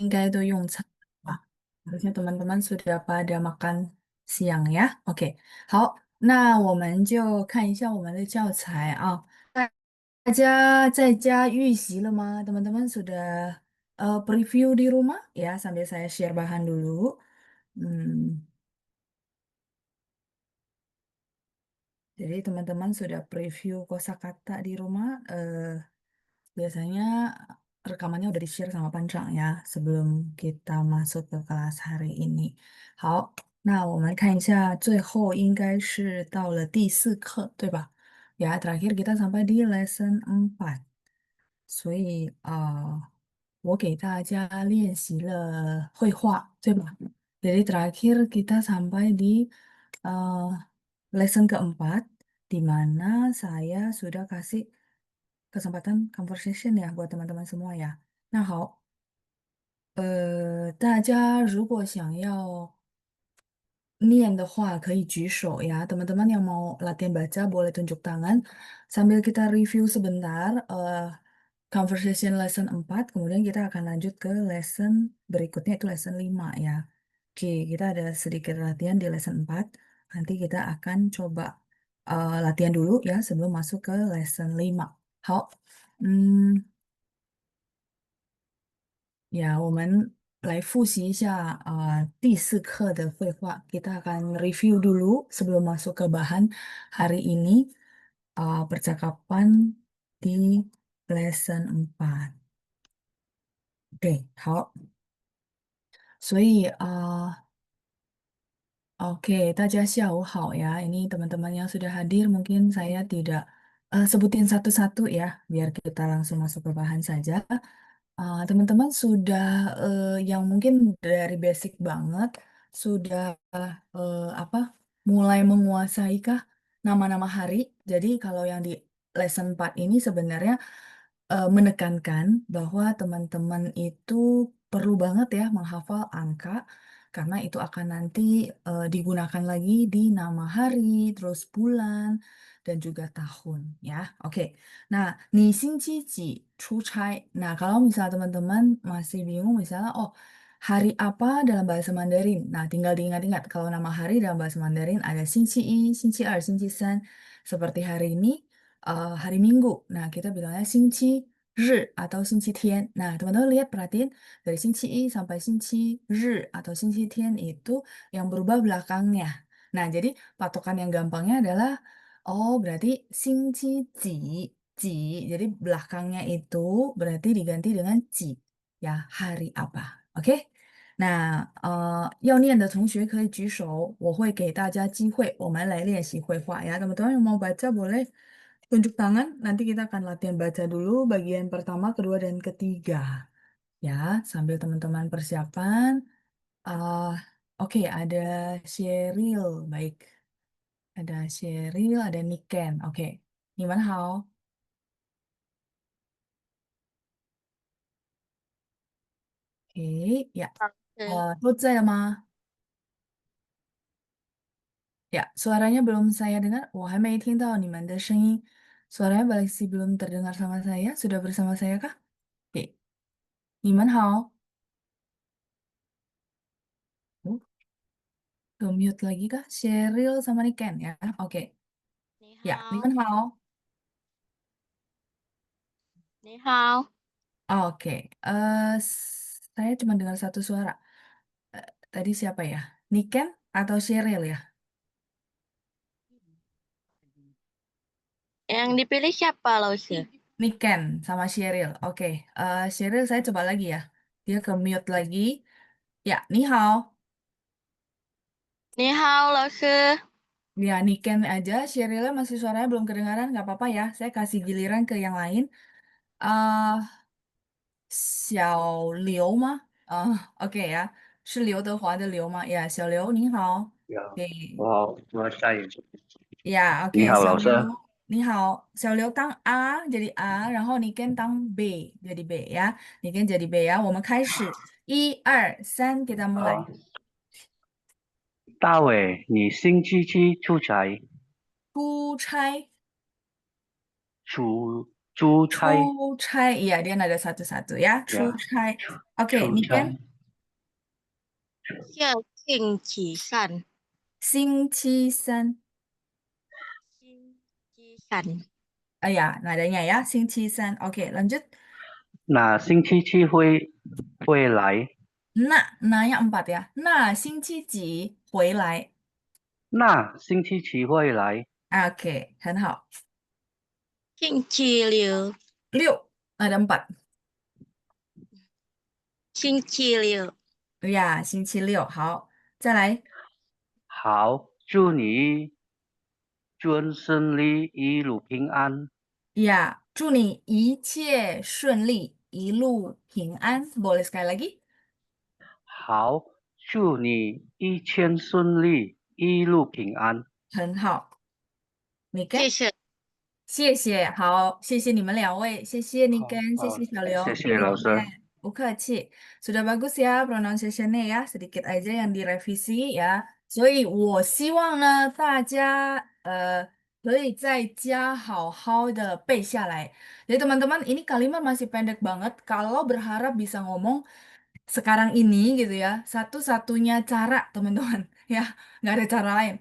应该都用餐吧？harusnya teman-teman sudah pada makan siang ya. OK，好，那我们就看一下我们的教材啊。大家在家预习了吗？teman-teman sudah preview di rumah ya sambil saya share bahan dulu. Hmm, jadi teman-teman sudah preview kosakata di rumah. Biasanya rekamannya udah di-share sama Pancang ya sebelum kita masuk ke kelas hari ini. 好，那我们看一下，最后应该是到了第4课，对吧？Ya, terakhir kita sampai di lesson 4。所以我给大家练习了绘画，对吧？Jadi terakhir kita sampai di lesson keempat, di mana saya sudah kasih kesempatan conversation ya buat teman-teman semua ya. 那好，大家如果想要念的话可以举手ya. Teman-teman yang mau latihan baca boleh tunjuk tangan. Sambil kita review sebentar conversation lesson 4, kemudian kita akan lanjut ke lesson berikutnya itu lesson 5 ya. Oke, kita ada sedikit latihan di lesson 4. Nanti kita akan coba latihan dulu ya sebelum masuk ke lesson 5. 好，呀，我们来复习一下第4课的绘画。Kita akan review dulu sebelum masuk ke bahan hari ini percakapan di lesson 4. Oke，好，所以oke，大家下午好ya. Ini teman-teman yang sudah hadir, mungkin saya tidak sebutin satu-satu ya, biar kita langsung masuk ke bahan saja. Teman-teman sudah yang mungkin dari basic banget sudah apa mulai menguasai kah nama-nama hari. Jadi kalau yang di lesson 4 ini sebenarnya menekankan bahwa teman-teman itu perlu banget ya menghafal angka karena itu akan nanti digunakan lagi di nama hari, terus bulan, dan juga tahun ya. Oke. Nah, 你星期几出差? Nah, kalau misalnya teman-teman masih bingung misalnya, oh hari apa dalam bahasa Mandarin? Nah, tinggal diingat-ingat kalau nama hari dalam bahasa Mandarin ada 星期一、星期二、星期三. Seperti hari ini hari Minggu. Nah, kita bilangnya 星期日 atau 星期天. Nah, teman-teman lihat perhatiin dari 星期一 sampai 星期日 atau 星期天itu yang berubah belakangnya. Nah, jadi patokan yang gampangnya adalah oh, berarti 星期几, jadi belakangnya itu berarti diganti dengan 几, ya, hari apa. Oke? Nah, 要念的同学可以举手，我会给大家机会，我们来练习绘画ya. Teman-teman yang mau baca boleh tunjuk tangan. Nanti kita akan latihan baca dulu bagian pertama, kedua, dan ketiga. Ya, sambil teman-teman persiapan. Ah, oke, ada Sheryl, baik. Ada Sheryl, ada Niken. Oke, 你们好. Oke, ya. 嗯，都在了吗? Ya, suaranya belum saya dengar. 我还没听到你们的声音. Suaranya masih belum terdengar sama saya. Sudah bersama saya kah? Oke, 你们好. Oh, ke mute lagi kah? Sheryl sama Niken ya. Oke. 你 Ya, 好，你们好. 你好，Oke, saya cuma dengar satu suara. Tadi siapa ya? Niken atau Sheryl ya? yang dipilih siapa, Lause? Niken sama Sheryl. Oke, Sheryl saya coba lagi ya. Dia ke mute lagi. Ya, ni hao. 你好，老师。Ya, Niken aja. Sherylnya masih suaranya belum kedengaran. Nggak apa-apa ya. Saya kasih giliran ke yang lain. Uh, 小刘吗？OK 呀，是刘德华的刘吗？呀，小刘您好。呀，对我好，我是夏雨。呀你，OK，好，老师。小刘你好，小刘当 A jadi A，然后你跟当 B jadi B 呀，你跟 jadi B 呀，我们开始，1、2、3，kita 好，mulai。大伟，你星期七出差？出差，出出差 出差, iya dia nada satu-satu ya. 出 ya 差. Oke, 出差 Niken, 下星期三，星期三. 星期三，Ya, nadanya ya, 星期三. Oke, lanjut. Nah, 星期七会来，那nya 4 ya. Nah, 星期几回来. 那星期几会来？Oke, 很好. 星期六，6, ada 4. 星期六，Ya, 星期六. 好，再来。好，祝你专顺利，一路平安。Ya, 祝你一切顺利，一路平安. Boleh sekali lagi? 好，祝你一切顺利，一路平安。很好。你跟。谢谢。谢谢，好，谢谢你们2位，谢谢你好，跟，谢好，谢小刘，谢谢谢谢 老师。Juliet, 不客气. Sudah bagus ya pronunciation-nya ya, sedikit aja yang direvisi ya. 所以我希望呢，大家可以在家好好的背下来. Jadi teman-teman, ini kalimat masih pendek banget. Kalau berharap bisa ngomong sekarang ini gitu ya, satu-satunya cara teman-teman ya, nggak ada cara lain.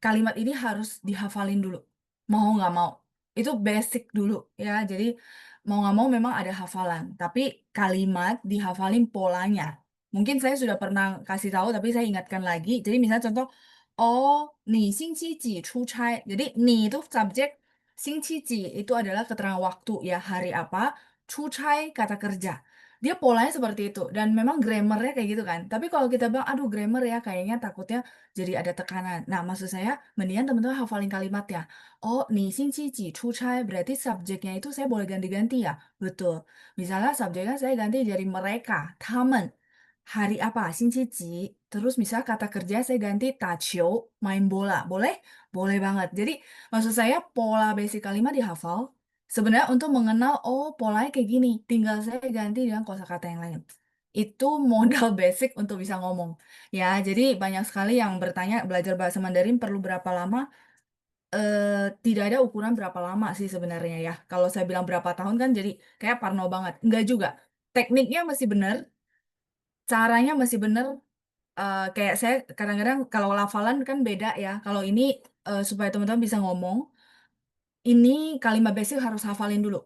Kalimat ini harus dihafalin dulu. Mau nggak mau. Itu basic dulu ya. Jadi mau nggak mau memang ada hafalan. Tapi kalimat dihafalin polanya. Mungkin saya sudah pernah kasih tahu, tapi saya ingatkan lagi. Jadi misalnya contoh, oh, ni 星期几出差. Jadi ni itu subjek, 星期几 itu adalah keterangan waktu ya, hari apa. 出差 kata kerja. Dia polanya seperti itu. Dan memang grammarnya kayak gitu kan. Tapi kalau kita bilang, aduh grammar ya, kayaknya takutnya jadi ada tekanan. Nah, maksud saya, mendingan teman-teman hafalin kalimatnya. Oh, nih, 星期几出差, berarti subjeknya itu saya boleh ganti-ganti ya? Betul. Misalnya subjeknya saya ganti dari mereka, 他们. Hari apa? 星期几. Terus misalnya kata kerja saya ganti 打球, main bola. Boleh? Boleh banget. Jadi, maksud saya pola basic kalimat dihafal. Sebenarnya untuk mengenal, oh polanya kayak gini. Tinggal saya ganti dengan kosakata yang lain. Itu modal basic untuk bisa ngomong. Ya, jadi banyak sekali yang bertanya belajar bahasa Mandarin perlu berapa lama? Tidak ada ukuran berapa lama sih sebenarnya ya. Kalau saya bilang berapa tahun kan jadi kayak parno banget. Enggak juga. Tekniknya masih benar, caranya masih benar. Kayak saya kadang-kadang kalau hafalan kan beda ya. Kalau ini supaya teman-teman bisa ngomong, ini kalimat basic harus hafalin dulu.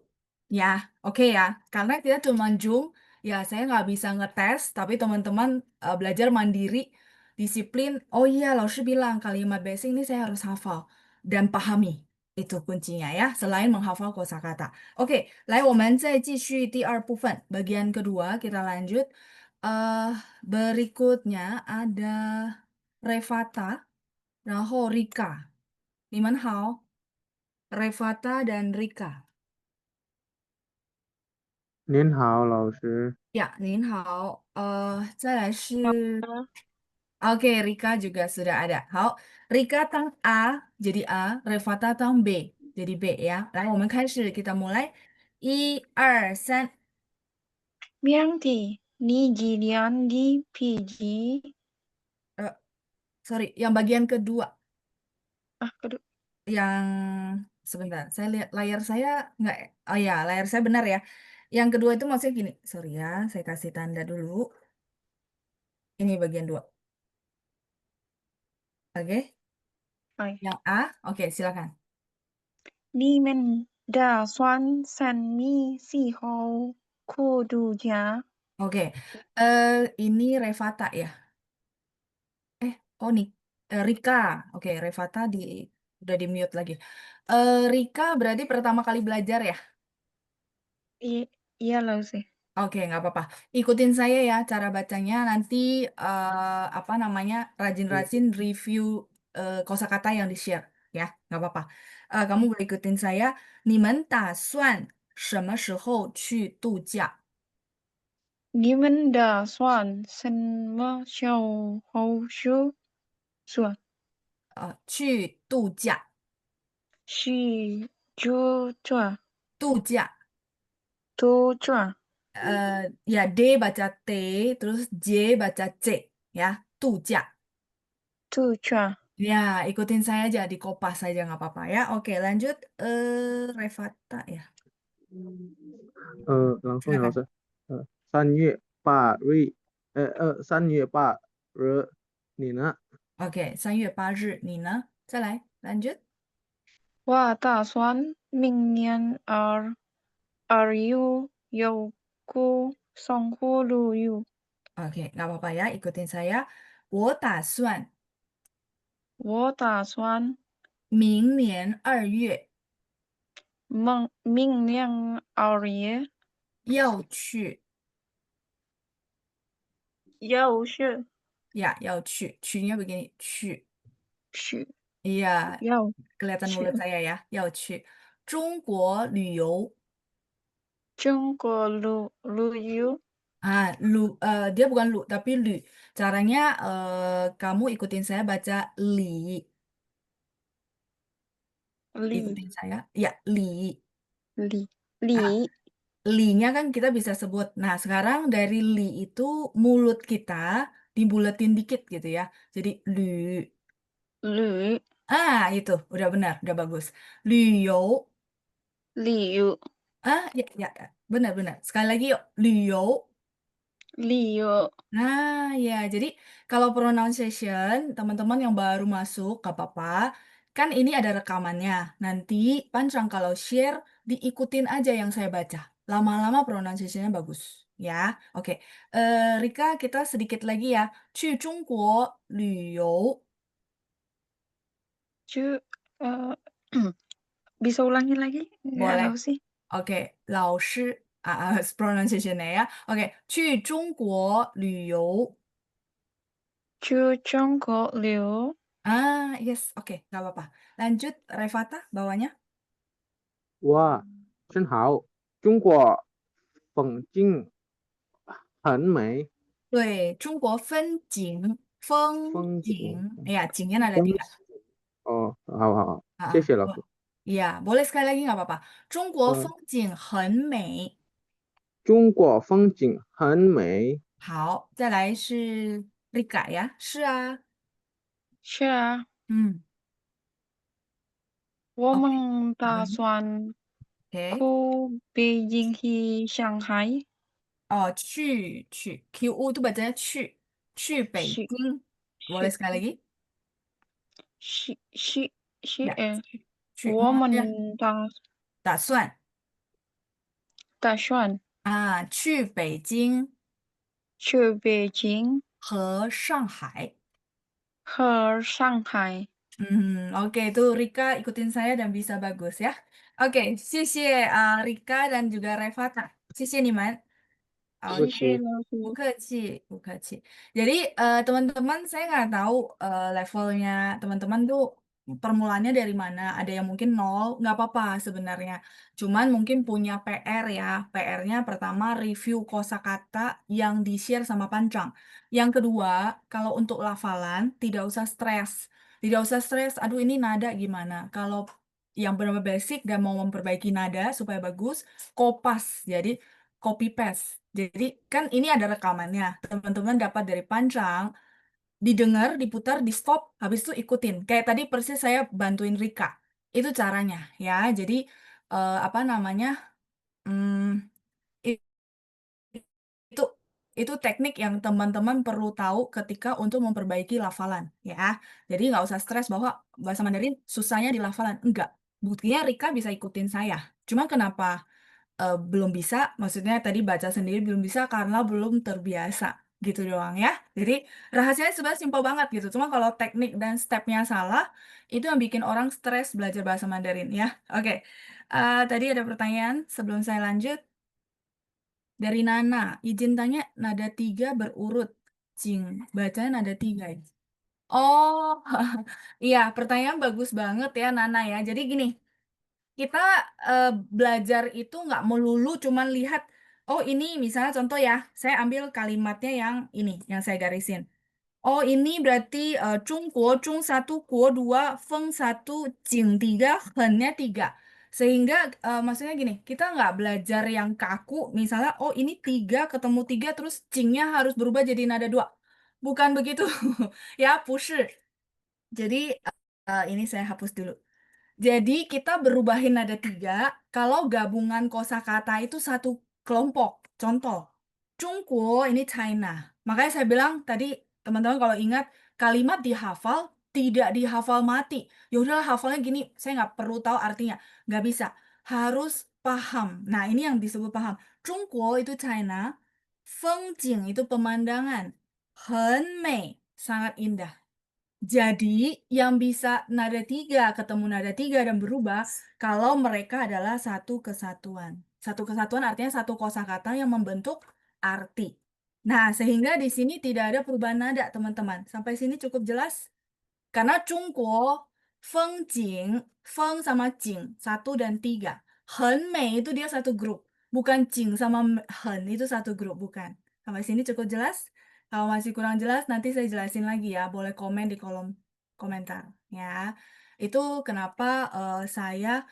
Ya, oke ya. Karena kita cuma Zoom, ya saya nggak bisa ngetes, tapi teman-teman belajar mandiri, disiplin. Oh iya, Laoshi bilang kalimat basic ini saya harus hafal dan pahami. Itu kuncinya ya, selain menghafal kosakata. Oke, 来，我们再继续第2部分, bagian kedua kita lanjut. Berikutnya ada Revata, 然后 Rika. 你们好. Revata dan Rika. 您好，老师。Ya, 您好. 再来是 Oke, Rika juga sudah ada. 好, Rika tang A jadi A, Revata tang B jadi B ya. 来，我们开始, kita mulai. 1、2、3. Miang di PG. Eh, sorry, yang bagian kedua. Kedua. Yang sebentar, saya lihat layar saya nggak. Oh ya, layar saya benar ya. Yang kedua itu maksudnya gini. Sorry ya, saya kasih tanda dulu. Ini bagian 2. Oke, Ay. yang A. Oke, silakan. Ni men da swan san mi si ho ko du ya. Oke, ini Revata ya. Oh nih, Rika. Oke, Revata udah di mute lagi. Rika berarti pertama kali belajar ya? Iya lah sih. Oke, nggak apa-apa. Ikutin saya ya cara bacanya. Nanti apa namanya rajin-rajin review kosakata yang di-share ya, nggak apa-apa. Kamu boleh ikutin saya. 你们打算什么时候去度假？Ni men da swan san ma xiao ho shu. Suan. 去度假，Shi ju chua. 度假。Du chua. Ya D baca T, terus J baca C, ya, 度假. Du chua. Ya, ikutin saya aja di Kopas saja nggak apa-apa ya. Oke, lanjut. Revata ya. langsung ya, Silakan. 老师。3月8日，你呢？ Oke, 3月8日，你呢？再来，lanjut. 我打算明年2月有个生活旅游。 Oke, nggak apa-apa ya, ikutin saya. 我打算我打算明年2月明年2月要去要去ya, 要去. Nya begini, 去. 去 Iya, 要 kelihatan 去 mulut saya ya, 要去中国旅游. 中国旅游 Dia bukan lu, tapi lu. Caranya kamu ikutin saya baca li. 里 Ikutin saya. Ya, li. 里 Nah, 里 li-nya kan kita bisa sebut. Nah, sekarang dari li itu mulut kita dibuletin dikit gitu ya. Jadi lu. 旅 Itu udah benar, udah bagus. Liu. 旅游 Ya, ya, ya. Benar-benar. Sekali lagi yuk. Liu. 旅游 Nah, ya, jadi kalau pronunciation, teman-teman yang baru masuk, gak apa-apa. Kan ini ada rekamannya. Nanti Pancang kalau share, diikutin aja yang saya baca. Lama-lama pronunciation-nya bagus. Ya, oke. Rika, kita sedikit lagi ya. 去中国旅游. 就bisa ulangi lagi nggak Boleh. tahu sih. Oke, 老师, pronunciation-nya ya. Oke, 去中国旅游. 去中国旅游 Yes, oke, nggak apa-apa. Lanjut, Revata, bawahnya. 哇，真好，中国风景很美，对，中国风景，风风景，景, ya, 景nya ada 风 tiga. 哦，好好好，谢谢老师。Ya, boleh sekali lagi nggak apa-apa. 中国风嗯，景很美. 中国风景很美。好，再来是 Rika 呀，是啊，是啊，嗯我，oke, 们打 bagus, 算去 oke. 北京去上海 Oh, 去 QU itu bacanya 去北去京. Boleh 去 sekali lagi? 去 Ya, 去，我ya, 们打算打算去北京去北京和上海. 和上海。Oke, itu Rika ikutin saya dan bisa bagus ya. Oke, 谢谢 Rika dan juga Revata. 谢谢你们. 不 谢谢 Oke, 老不师，客气, 不客气. Jadi teman-teman saya nggak tahu levelnya teman-teman tuh permulaannya dari mana. Ada yang mungkin nol, nggak apa-apa sebenarnya. Cuman mungkin punya PR ya. PR-nya pertama review kosakata yang di-share sama Pancang. Yang kedua, kalau untuk lafalan tidak usah stres. Tidak usah stres, aduh ini nada gimana. Kalau yang benar-benar basic dan mau memperbaiki nada supaya bagus, kopas. Jadi copy paste. Jadi kan ini ada rekamannya. Teman-teman dapat dari Pancang, didengar, diputar, di stop, habis itu ikutin. Kayak tadi persis saya bantuin Rika. Itu caranya ya. Jadi apa namanya? hmm, i- itu itu teknik yang teman-teman perlu tahu ketika untuk memperbaiki lafalan ya. Jadi nggak usah stres bahwa bahasa Mandarin susahnya di lafalan. Enggak. Buktinya Rika bisa ikutin saya. Cuma kenapa belum bisa, maksudnya tadi baca sendiri belum bisa karena belum terbiasa gitu doang ya. Jadi rahasianya sebenarnya simpel banget gitu. Cuma kalau teknik dan stepnya salah, itu yang bikin orang stres belajar bahasa Mandarin ya. Oke, tadi ada pertanyaan sebelum saya lanjut dari Nana. Izin tanya nada 3 berurut. Cing, bacanya nada 3 ya. Oh, iya pertanyaan bagus banget ya Nana ya. Jadi gini, kita belajar itu nggak melulu cuman lihat, oh ini misalnya contoh ya, saya ambil kalimatnya yang ini, yang saya garisin. Oh ini berarti Zhongguo, Zhong 1, Guo 2, Feng 1, Jing 3, Hennya 3. Sehingga maksudnya gini, kita nggak belajar yang kaku, misalnya oh ini 3 ketemu 3 terus Jingnya harus berubah jadi nada 2. Bukan begitu. Ya, 不是. Jadi ini saya hapus dulu. Jadi kita berubahin nada 3 kalau gabungan kosakata itu satu kelompok. Contoh, Jungguo ini China. Makanya saya bilang tadi teman-teman kalau ingat kalimat dihafal tidak dihafal mati. Ya udahlah hafalnya gini, saya nggak perlu tahu artinya. Nggak bisa. Harus paham. Nah, ini yang disebut paham. Jungguo itu China, Fengjing itu pemandangan. Henmei, sangat indah. Jadi, yang bisa nada 3 ketemu nada 3 dan berubah kalau mereka adalah satu kesatuan. Satu kesatuan artinya satu kosakata yang membentuk arti. Nah, sehingga di sini tidak ada perubahan nada, teman-teman. Sampai sini cukup jelas? Karena Jungguo, Fengjing, Feng sama Jing, 1 dan 3. Henmei itu dia satu grup. Bukan Jing sama Hen itu satu grup, bukan. Sampai sini cukup jelas? Kalau masih kurang jelas, nanti saya jelasin lagi ya. Boleh komen di kolom komentar ya. Itu kenapa saya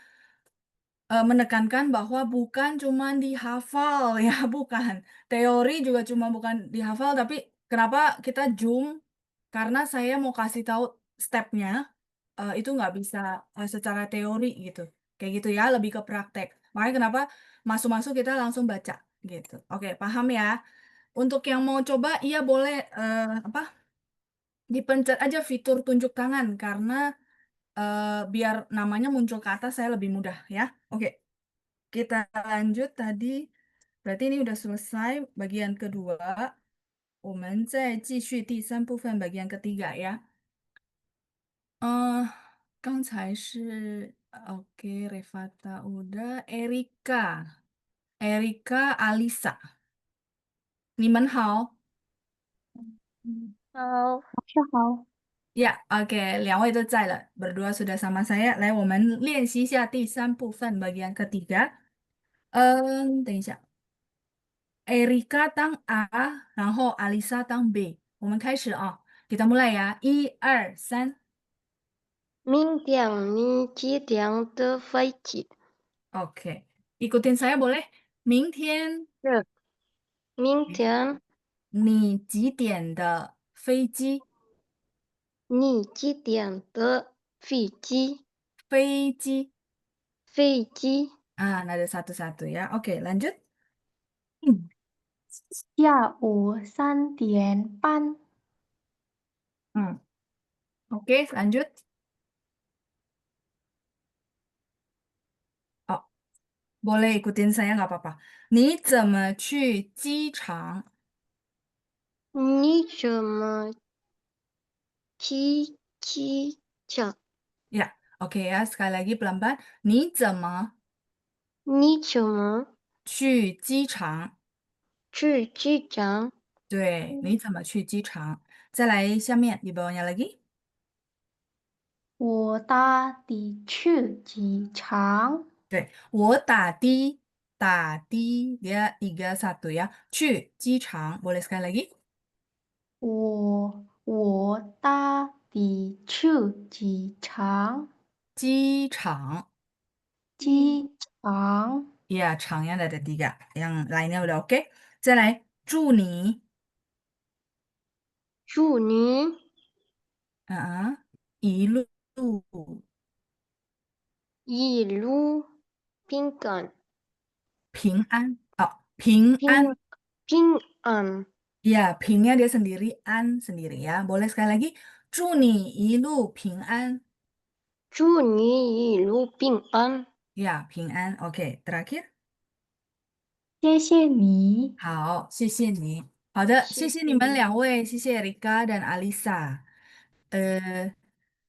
menekankan bahwa bukan cuma dihafal ya, bukan. Teori juga cuma bukan dihafal, tapi kenapa kita zoom? Karena saya mau kasih tahu stepnya, itu nggak bisa secara teori gitu. Kayak gitu ya, lebih ke praktek. Makanya kenapa masuk-masuk kita langsung baca gitu. Oke, paham ya? Untuk yang mau coba, iya boleh apa? Dipencet aja fitur tunjuk tangan karena biar namanya muncul ke atas saya lebih mudah ya. Oke. Kita lanjut tadi, berarti ini udah selesai bagian kedua. 我们再继续第三部分 bagian ketiga ya. 刚才是 oke Revata udah, Erika, Alisa. 你们好。好，晚上好，Ya, oke, 2位都在了, berdua sudah sama saya. 来，我们练习一下第三部分 bagian ketiga. 等一下。Erika 当 A，然后 Alisa 当 B。我们开始啊，kita mulai ya，1、2、3。明天你几点的飞机？ Oke, ikutin saya boleh? 明天是，明天你几点的飞机？你几点的飞机？飞机飞机 nada satu-satu ya. Oke, lanjut. Hmm. 下午3点半，Hmm. Oke, lanjut. Oh, boleh ikutin saya nggak apa-apa. 你怎么去机场？你怎么去机场？ Ya, oke ya. Sekali lagi pelan-pelan. 你怎么你怎么去机场？去机场？对，你怎么去机场？再来下面di bawahnya lagi。我搭的去机场，对，我打的 dia 3-1 ya. 去机场 boleh sekali lagi。我搭的去机场，机场机场，ya 场yang ada 3, yang lainnya udah oke. 再来，祝你祝你一路一路平安，平安平安平安。ya pingnya dia sendiri, an sendiri ya. Boleh sekali lagi, 祝你一路平安。祝你一路平安。 Ya, 平安。Oke, terakhir. 谢谢你，好，谢谢你。好的，谢谢谢你们谢你。2位，谢谢 Rika dan Alisa.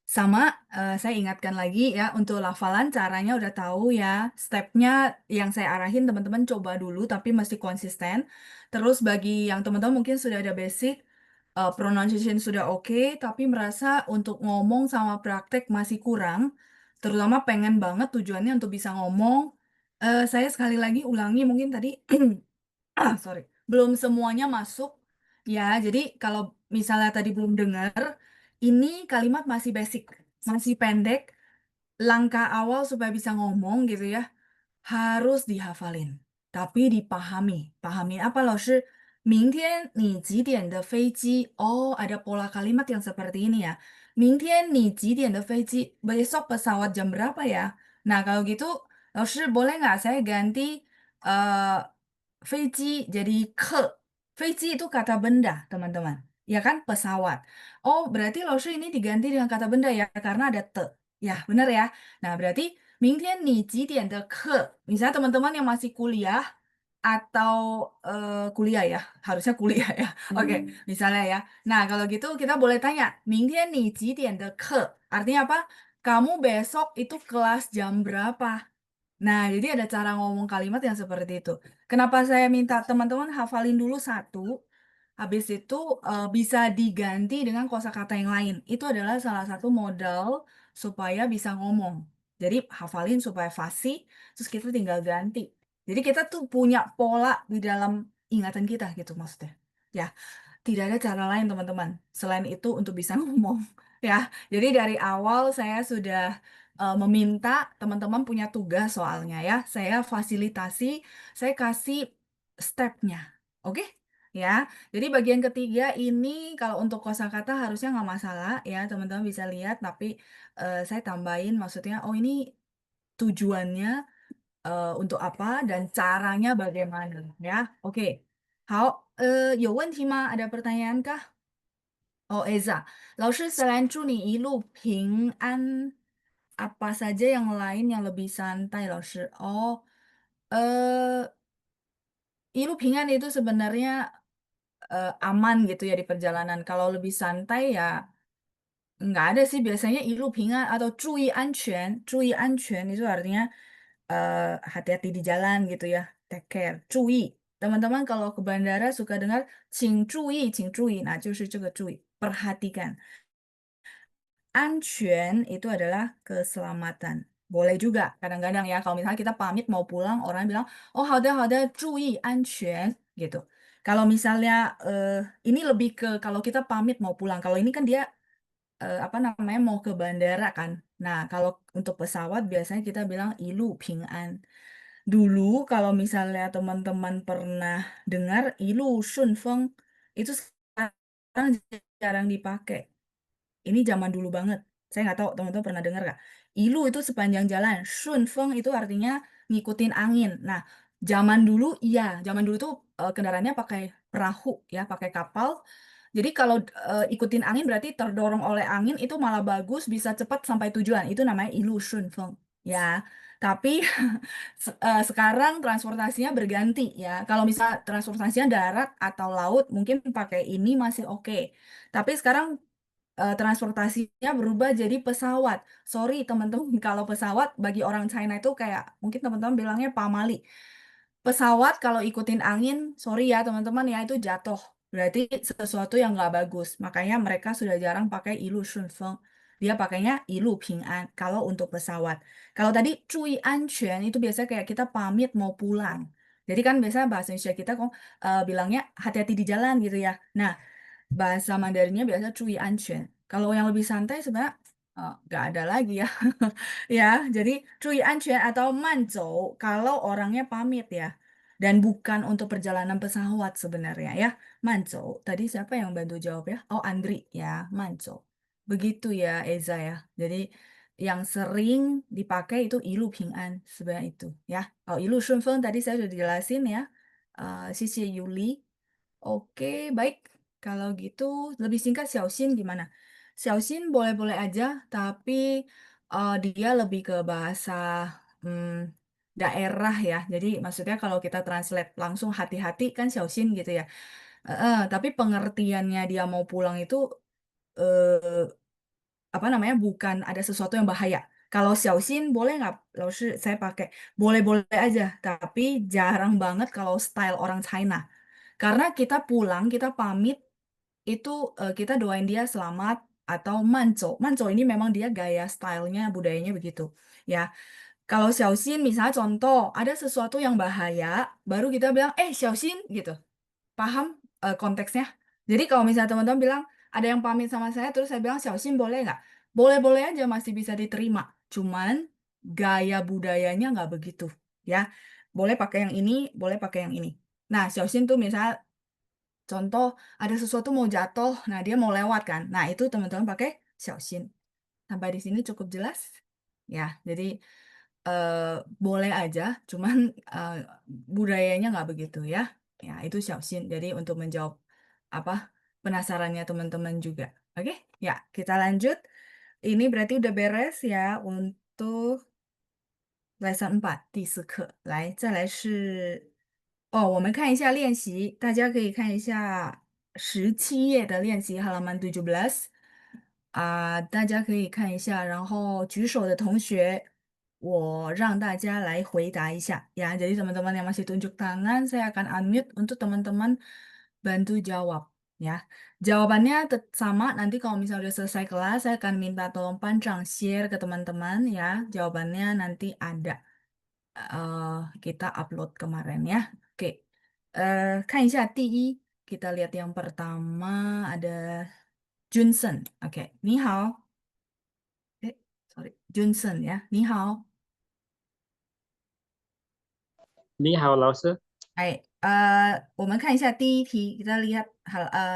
Sama, saya ingatkan lagi ya, untuk hafalan caranya udah tahu ya. Stepnya yang saya arahin teman-teman coba dulu, tapi mesti konsisten. Terus bagi yang teman-teman mungkin sudah ada basic, pronunciation sudah oke, tapi merasa untuk ngomong sama praktek masih kurang. Terutama pengen banget tujuannya untuk bisa ngomong. Saya sekali lagi ulangi mungkin tadi sorry, belum semuanya masuk ya. Jadi kalau misalnya tadi belum dengar, ini kalimat masih basic, masih pendek. Langkah awal supaya bisa ngomong gitu ya, harus dihafalin, tapi dipahami. Pahami apa, 老师明天你几点的飞机? Oh, ada pola kalimat yang seperti ini ya. 明天你几点的飞机? Besok pesawat jam berapa ya? Nah, kalau gitu, Laoshi boleh nggak saya ganti eh feiji jadi ke? Feiji itu kata benda, teman-teman. Ya kan, pesawat. Oh, berarti Laoshi ini diganti dengan kata benda ya, karena ada te. Ya, benar ya. Nah, berarti 明天你几点的课? Misalnya teman-teman yang masih kuliah, atau kuliah ya, harusnya kuliah ya. Oke, misalnya ya. Nah, kalau gitu kita boleh tanya, 明天你几点的课? Artinya apa? Kamu besok itu kelas jam berapa? Nah, jadi ada cara ngomong kalimat yang seperti itu. Kenapa saya minta teman-teman hafalin dulu satu, habis itu bisa diganti dengan kosakata yang lain. Itu adalah salah satu modal supaya bisa ngomong. Jadi hafalin supaya fasih, terus kita tinggal ganti. Jadi kita tuh punya pola di dalam ingatan kita gitu maksudnya. Ya, tidak ada cara lain teman-teman selain itu untuk bisa ngomong. Ya, jadi dari awal saya sudah meminta teman-teman punya tugas soalnya ya. Saya fasilitasi, saya kasih stepnya. Oke? Ya, jadi bagian ketiga ini kalau untuk kosakata harusnya nggak masalah ya teman-teman bisa lihat. Tapi saya tambahin maksudnya, oh ini tujuannya untuk apa dan caranya bagaimana ya. Oke. 好，有问题吗？ada pertanyaan kah? Oh, Eza. 老师 selain 祝你一路平安, apa saja yang lain yang lebih santai, 老师? Oh, eh 一路平安 itu sebenarnya aman gitu ya di perjalanan. Kalau lebih santai ya nggak ada sih biasanya 一路平安 atau 注意安全. 注意安全 itu artinya hati-hati di jalan gitu ya. Take care. 注意. Teman-teman kalau ke bandara suka dengar 请注意,请注意. Nah, 就是这个注意. Perhatikan. 安全 itu adalah keselamatan. Boleh juga kadang-kadang ya kalau misalnya kita pamit mau pulang orang bilang, "Oh, 好的,注意安全," gitu. Kalau misalnya ini lebih ke kalau kita pamit mau pulang. Kalau ini kan dia apa namanya mau ke bandara kan. Nah, kalau untuk pesawat biasanya kita bilang 一路平安. Dulu kalau misalnya teman-teman pernah dengar 一路顺风 itu sekarang jarang dipakai. Ini zaman dulu banget. Saya nggak tahu teman-teman pernah dengar nggak? Ilu itu sepanjang jalan. Shun feng itu artinya ngikutin angin. Nah, zaman dulu iya. Zaman dulu tuh kendaraannya pakai perahu ya, pakai kapal. Jadi kalau ikutin angin berarti terdorong oleh angin itu malah bagus, bisa cepat sampai tujuan. Itu namanya ilu shun feng. Ya, tapi sekarang transportasinya berganti ya. Kalau misal transportasinya darat atau laut, mungkin pakai ini masih oke. Tapi sekarang transportasinya berubah jadi pesawat. Sorry teman-teman, kalau pesawat bagi orang China itu kayak mungkin teman-teman bilangnya pamali. Pesawat kalau ikutin angin, sorry ya teman-teman ya itu jatuh. Berarti sesuatu yang nggak bagus. Makanya mereka sudah jarang pakai ilu shunfeng. Dia pakainya ilu ping'an kalau untuk pesawat. Kalau tadi cui anquan itu biasanya kayak kita pamit mau pulang. Jadi kan biasa bahasa Indonesia kita kok bilangnya hati-hati di jalan gitu ya. Nah, bahasa Mandarinnya biasa cui anquan. Kalau yang lebih santai sebenarnya nggak ada lagi ya. Ya, jadi cui anquan atau manzou kalau orangnya pamit ya. Dan bukan untuk perjalanan pesawat sebenarnya ya. Manzou. Tadi siapa yang bantu jawab ya? Oh, Andri ya, manzou. Begitu ya, Eza ya. Jadi yang sering dipakai itu ilu ping'an sebenarnya itu ya. Oh, ilu shunfeng tadi saya sudah dijelasin ya. Sisi Yuli. Oke, baik. Kalau gitu lebih singkat Xiaoxin gimana? Xiaoxin boleh-boleh aja, tapi dia lebih ke bahasa daerah ya. Jadi maksudnya kalau kita translate langsung hati-hati kan Xiaoxin gitu ya. Tapi pengertiannya dia mau pulang itu eh, apa namanya bukan ada sesuatu yang bahaya. Kalau Xiaoxin boleh nggak? Lalu saya pakai boleh-boleh aja, tapi jarang banget kalau style orang China. Karena kita pulang, kita pamit, itu kita doain dia selamat atau manco. Manco ini memang dia gaya stylenya, budayanya begitu. Ya, kalau Xiaoxin misalnya contoh, ada sesuatu yang bahaya, baru kita bilang, Xiaoxin gitu. Paham konteksnya? Jadi kalau misalnya teman-teman bilang, ada yang pamit sama saya, terus saya bilang, Xiaoxin boleh nggak? Boleh-boleh aja masih bisa diterima. Cuman gaya budayanya nggak begitu. Ya, boleh pakai yang ini, boleh pakai yang ini. Nah, Xiaoxin tuh misalnya Contoh, ada sesuatu mau jatuh, nah dia mau lewat kan. Nah, itu teman-teman pakai xiaoxin. Sampai di sini cukup jelas? Ya, jadi boleh aja, cuman eh, budayanya nggak begitu ya. Ya, itu xiaoxin. Jadi untuk menjawab apa penasarannya teman-teman juga. Oke, ya kita lanjut. Ini berarti udah beres ya untuk lesson 4第四课。来，再来是哦，我们看一下练习，大家可以看一下17页的练习 halaman 17啊，大家可以看一下，然后举手的同学，我让大家来回答一下ya. Jadi teman-teman yang masih tunjuk tangan, saya akan unmute untuk teman-teman bantu jawab ya. Jawabannya sama, nanti kalau misalnya udah selesai kelas, saya akan minta tolong pancang share ke teman-teman ya. Jawabannya nanti ada. Kita upload kemarin ya. Oke, 看一下第一, kita lihat yang pertama ada Junsen. Oke, 你好. Sorry, Junsen ya. 你好. 你好，老师。Baik,我们看一下第一题. Kita lihat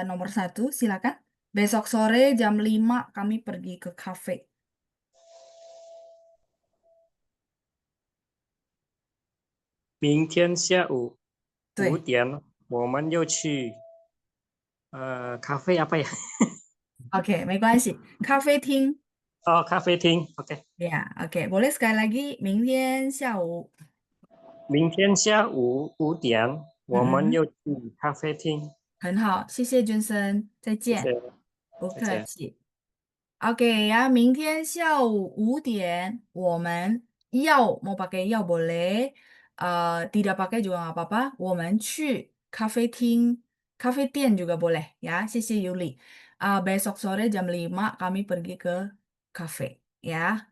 nomor 1, silakan. Besok sore jam 5 kami pergi ke kafe. 明天下午5 对 点，我们又去咖啡apa ya？，OK, 没关系。咖啡厅. 哦，咖啡厅。OK。Ya, oke. Boleh sekali lagi. 明天下午. 明天下午5 点，我们嗯嗯，又去咖啡厅。很好，谢谢君森，再见，不客谢谢，再见。气。Oke ya, 明天下午5 点, 我们要 mau pakai 要 boleh, tidak pakai juga nggak apa-apa. 我们去咖啡厅, 咖啡店 juga boleh ya. 谢谢 Yuli. Besok sore jam 5 kami pergi ke kafe ya.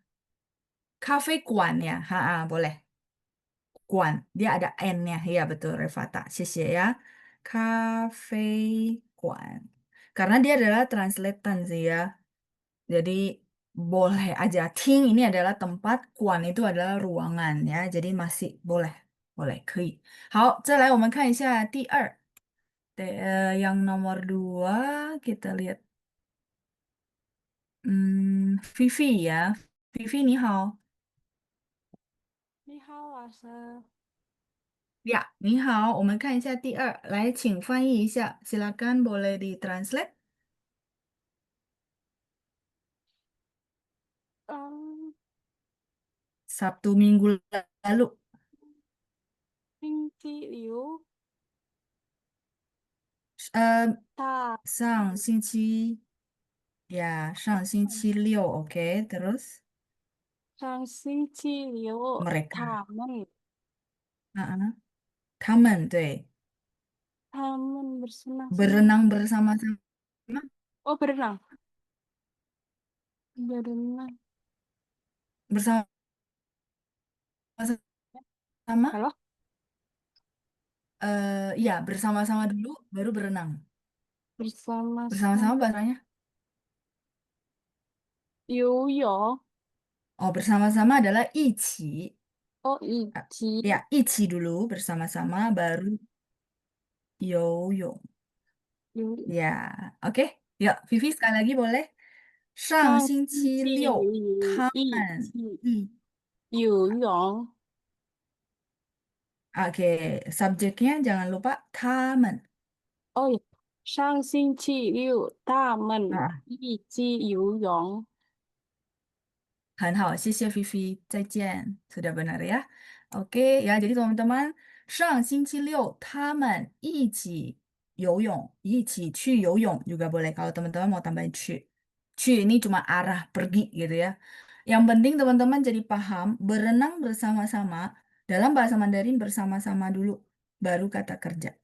Kafe Guan ya, boleh. Guan, dia ada N-nya, ya betul Revata. 谢谢 ya. Kafe Guan. Karena dia adalah translatean sih ya. Jadi boleh aja. Ting ini adalah tempat, Guan itu adalah ruangan ya. Jadi masih boleh. Boleh, 可以. 好，再来我们看一下第二. Yang nomor 2 kita lihat. Vivi ya. Vivi 你好. 你好，老师。Ya, 你好，我们看一下第2，来，请翻译一下，silakan boleh di-translate.嗯，Sabtu minggu lalu. 星期六 Eh, 他 上星期, ya, 上星期六, oke, terus 上星期六 mereka. 他们 Taman, 对, 他们 bersenang-senang. berenang bersama-sama, Oh, berenang. Berenang. bersama-sama, Halo? ya, bersama-sama dulu, baru berenang. Bersama-sama Bersama-sama. bahasanya. 游泳. Oh, bersama-sama adalah 一起. Oh, 一起 Ya, 一起 dulu, bersama-sama, baru 游泳. 游泳。Ya, oke. Yuk, Vivi sekali lagi boleh. 上星期六, 他们一 上星期六一起游泳。Oke, subjeknya jangan lupa 他们. Oh ya, 啊，上星期六他们一起游泳。很好，谢谢 Vivi，再见。Sudah benar ya. Oke ya, jadi teman-teman, 上星期六 他们一起游泳, 一起去游泳 juga boleh kalau teman-teman mau tambahin 去. 去 ini cuma arah pergi gitu ya. Yang penting teman-teman jadi paham, berenang bersama-sama dalam bahasa Mandarin bersama-sama dulu, baru kata kerja.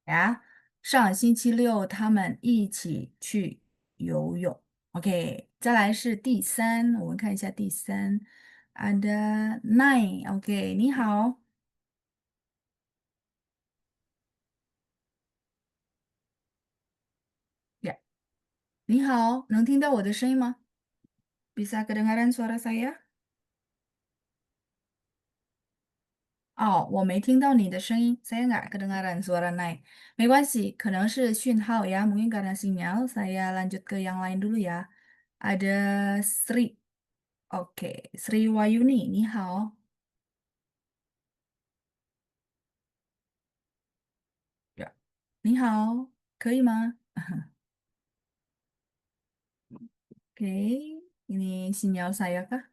Ya, 上星期六他们一起去游泳. OK，再来是第3，我们看一下第3，ada Nine，OK，你好，ya，你好，能听到我的声音吗？Bisa kedengaran suara saya? 哦，我没听到你的声音，saya nggak kedengaran suara naik. 没关系，可能是讯号ya, mungkin karena sinyal. Saya lanjut ke yang lain dulu ya. Ada Sri. Oke, Sri Wayuni, 你好。Ya, 你好，可以吗？Oke, ini sinyal saya kah?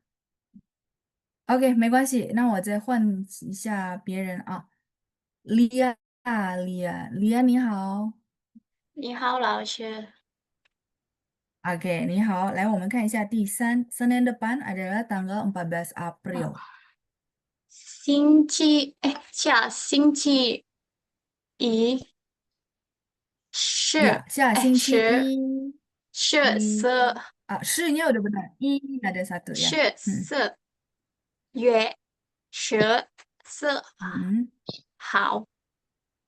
Oke, 没关系，那我再换一下别人啊。Lia，你好。你好，老师。Oke, 你好。来，我们看一下第三，Senin depan adalah tanggal 14 April。下星期一Ya, 是下星期十一是四是nya udah benar. Ada satu ya. 是四月14Hmm. 号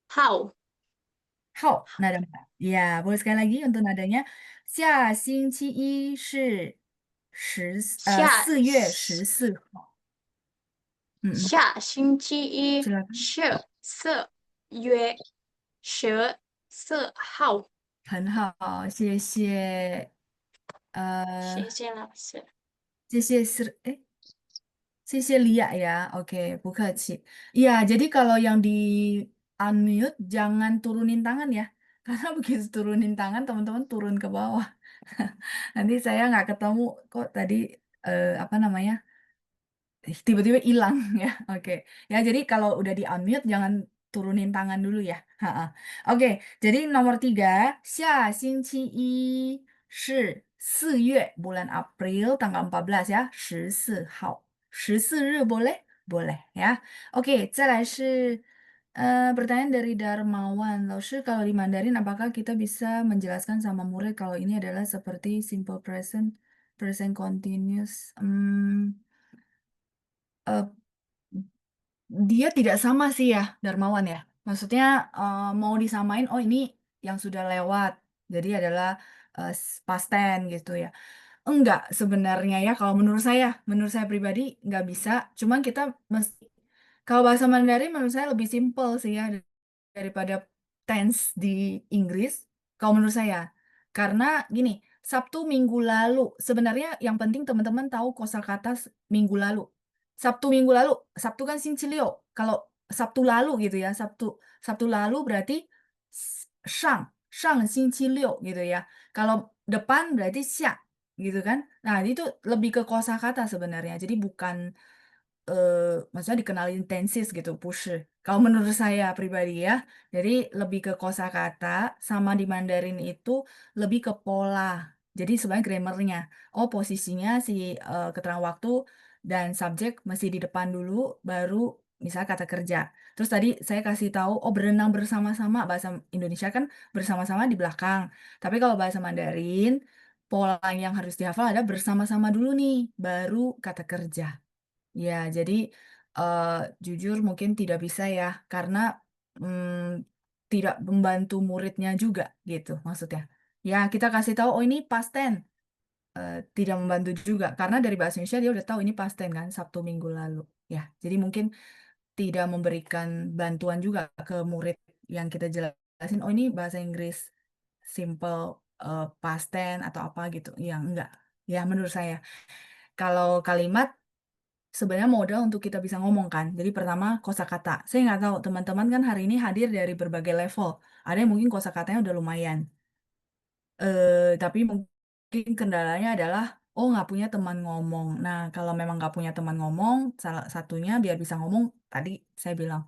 号 Hao, nada 4. Ya, boleh sekali lagi untuk nadanya. 下星期一是下4月14号。下星期一 Silakan. 是4月14号。很好，谢谢。谢谢老师。谢谢谢谢Lia ya. Oke, 不客气. Iya, jadi kalau yang di unmute jangan turunin tangan ya. Karena begitu turunin tangan teman-teman turun ke bawah. Nanti saya nggak ketemu kok tadi apa namanya? Tiba-tiba hilang ya. Oke. Ya, jadi kalau udah di unmute jangan turunin tangan dulu ya. Ha-ha. Oke, jadi nomor 3, 下星期一是4月 bulan April tanggal 14 ya, 14号. 14日 boleh? Boleh ya. Oke, 再来是pertanyaan dari Darmawan. Lalu kalau di Mandarin apakah kita bisa menjelaskan sama murid kalau ini adalah seperti simple present, present continuous? Eh, dia tidak sama sih ya, Darmawan ya. Maksudnya mau disamain, oh ini yang sudah lewat, jadi adalah past tense gitu ya. Enggak sebenarnya ya, kalau menurut saya pribadi nggak bisa. Cuman kita mesti, kalau bahasa Mandarin menurut saya lebih simple sih ya daripada tense di Inggris. Kalau menurut saya, karena gini, Sabtu minggu lalu, sebenarnya yang penting teman-teman tahu kosakata minggu lalu. Sabtu minggu lalu, Sabtu kan Sincilio. Kalau Sabtu lalu gitu ya, Sabtu lalu berarti Shang Sincilio gitu ya. Kalau depan berarti Xia gitu kan. Nah, itu lebih ke kosakata sebenarnya. Jadi bukan maksudnya dikenalin tenses gitu, push. Kalau menurut saya pribadi ya, jadi lebih ke kosakata sama di Mandarin itu lebih ke pola. Jadi sebenarnya grammarnya, oh posisinya si keterangan waktu dan subjek masih di depan dulu, baru misalnya kata kerja. Terus tadi saya kasih tahu, oh berenang bersama-sama, bahasa Indonesia kan bersama-sama di belakang. Tapi kalau bahasa Mandarin, pola yang harus dihafal ada bersama-sama dulu nih, baru kata kerja. Ya, jadi eh, jujur mungkin tidak bisa ya, karena tidak membantu muridnya juga gitu maksudnya. Ya, kita kasih tahu, oh ini past tense. Tidak membantu juga, karena dari bahasa Indonesia dia udah tahu ini past tense kan, Sabtu minggu lalu. Ya, jadi mungkin tidak memberikan bantuan juga ke murid yang kita jelasin, oh ini bahasa Inggris simple past tense atau apa gitu. Ya, enggak. Ya, menurut saya. Kalau kalimat sebenarnya modal untuk kita bisa ngomong kan. Jadi pertama kosakata. Saya nggak tahu teman-teman kan hari ini hadir dari berbagai level. Ada yang mungkin kosakatanya udah lumayan. Tapi mungkin kendalanya adalah oh nggak punya teman ngomong. Nah kalau memang nggak punya teman ngomong, salah satunya biar bisa ngomong tadi saya bilang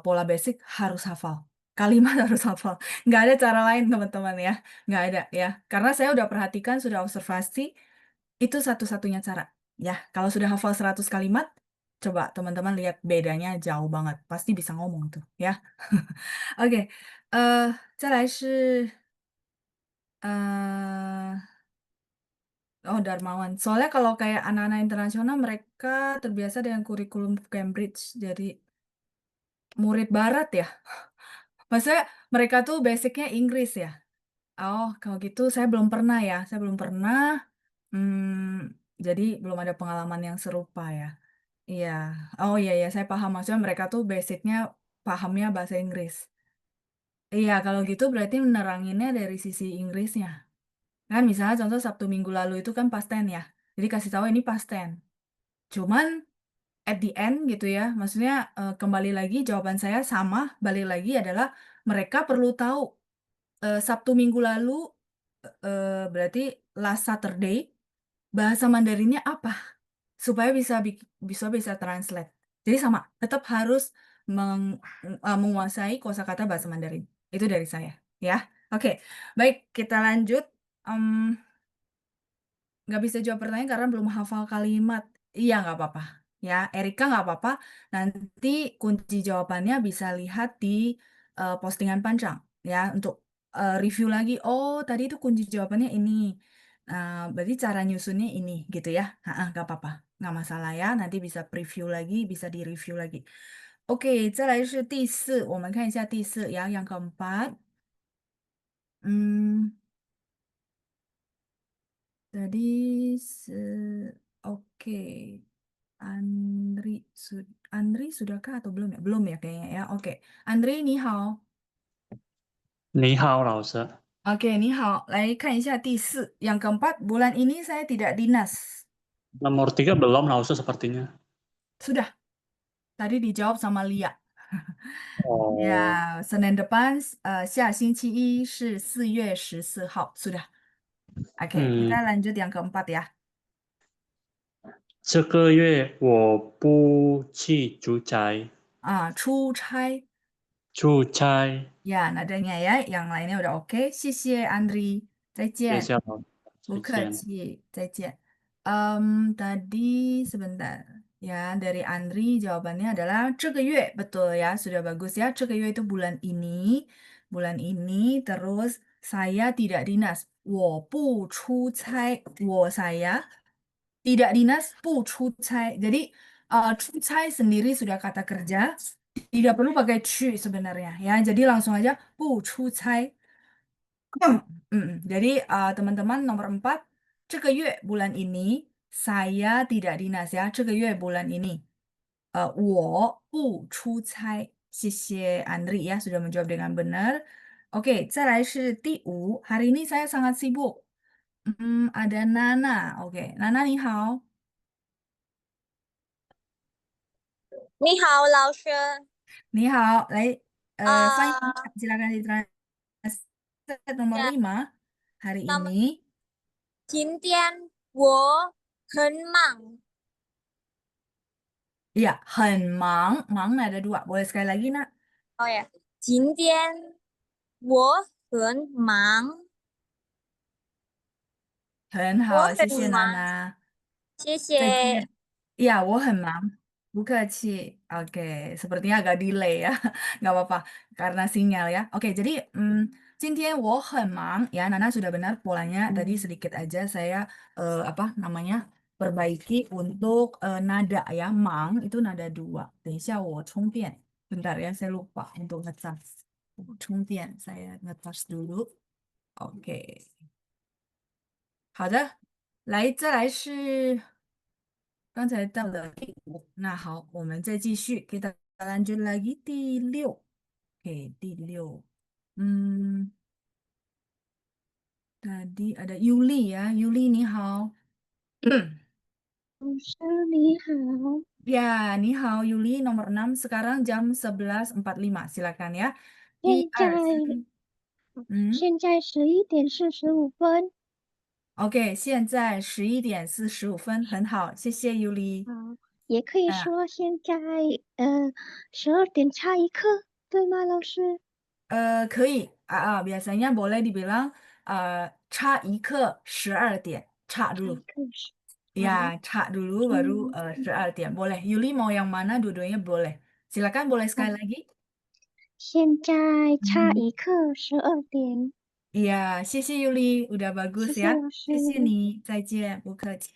pola basic harus hafal. Kalimat harus hafal. Nggak ada cara lain teman-teman ya. Nggak ada ya. Karena saya udah perhatikan, sudah observasi, itu satu-satunya cara. Ya, kalau sudah hafal 100 kalimat, coba teman-teman lihat bedanya jauh banget. Pasti bisa ngomong tuh, ya. Oke, 再来是oh Darmawan. Soalnya kalau kayak anak-anak internasional mereka terbiasa dengan kurikulum Cambridge, jadi murid barat ya. Maksudnya mereka tuh basicnya Inggris ya. Oh, kalau gitu saya belum pernah ya. Saya belum pernah. Jadi belum ada pengalaman yang serupa ya. Iya. Oh iya ya, saya paham. Maksudnya mereka tuh basicnya pahamnya bahasa Inggris. Iya, kalau gitu berarti meneranginnya dari sisi Inggrisnya. Kan misalnya contoh Sabtu Minggu lalu itu kan past tense ya. Jadi kasih tahu ini past tense. Cuman at the end gitu ya, maksudnya kembali lagi jawaban saya sama, balik lagi adalah mereka perlu tahu Sabtu Minggu lalu berarti last Saturday bahasa Mandarinnya apa supaya bisa bisa translate. Jadi sama, tetap harus menguasai kosakata bahasa Mandarin. Itu dari saya, ya. Oke, baik kita lanjut. Em, nggak bisa jawab pertanyaan karena belum hafal kalimat. Iya, nggak apa-apa. Ya, Erika nggak apa-apa. Nanti kunci jawabannya bisa lihat di postingan Panjang. Ya, untuk review lagi. Oh, tadi itu kunci jawabannya ini. Berarti cara nyusunnya ini, gitu ya. Nggak apa-apa. Nggak masalah ya. Nanti bisa preview lagi, bisa di-review lagi. Oke, 再来是第四，我们看一下第四呀，yang keempat. Hmm, tadi oke. Andri, Andri sudahkah atau belum ya? Belum ya kayaknya ya. Oke. Andri, ni hao. 你好，老师。Oke, ni hao. 来看一下第四. Yang keempat, bulan ini saya tidak dinas. Nomor 3 belum, langsung sepertinya. Sudah. Tadi dijawab sama Lia. Ya, Oh, Senin depan, 下星期一是4月14号. Sudah. Oke, kita lanjut yang keempat ya. 这个月我不去出差，出差. 出差。Ya, nadanya ya. Yang lainnya udah oke. 谢谢 Andri. 再谢见。谢老师，不客再见。气，再见. Tadi sebentar ya dari Andri jawabannya adalah 这个月 betul ya sudah bagus ya 这个月 itu bulan ini terus saya tidak dinas 我不出差saya tidak dinas 不出差 jadi 出差 sendiri sudah kata kerja tidak perlu pakai 去 sebenarnya ya jadi langsung aja 不出差 Jadi teman-teman nomor 4, 这个月 bulan ini saya tidak dinas ya. 这个月 bulan ini. 我不出差. 谢谢 Andri ya sudah menjawab dengan benar. Oke, 再来是第5. Hari ini saya sangat sibuk. Ada Nana. Oke, Nana 你好.你好，老师。你好. 来, 翻译 啊，silakan ditranslate nomor 5. Hari 那么 ini. 今天我很忙。 Iya, 很忙. Mang ada 2. Boleh sekali lagi, Nak? 哦呀，今天我很忙，很好，谢谢我很忙，娜娜，谢再谢。见。Iya, 我很忙. Bukaci. Oke, sepertinya agak delay ya. Nggak apa-apa, karena sinyal ya. Oke, jadi 今天我很忙 ya, Nana sudah benar polanya. Tadi sedikit aja saya apa namanya perbaiki untuk nada ya. Mang itu nada 2. 等一下我充电. Bentar ya, saya lupa untuk ngecas. 充电, saya ngecas dulu. Oke. 好的，来，再来是刚才到了第5，那好，我们再继续，kita lanjut lagi 第6. Oke, 第6. Hmm, tadi ada Yuli ya, Yuli 你好. 老师你好， Ya, 你好 Yuli nomor 6, sekarang jam 11.45, silakan ya. 一现在二三，现在11点45分。Oke, 现在11点45分，很好，谢谢 Yuli。好，也可以啊说现在12点差一刻，对吗，老师？可以biasanya boleh dibilang cha 1刻 12 点, cha 差一 dulu. 刻是 Ya, cha dulu baru 嗯， 12 点. Boleh. Yuli mau yang mana? Dua-duanya boleh. Silakan, boleh 好， sekali lagi. 现在差 Mhm. 一刻12点， Iya, 谢谢 Yuli, udah 谢 bagus 谢 ya. 老师。 谢谢你，再见，不客气.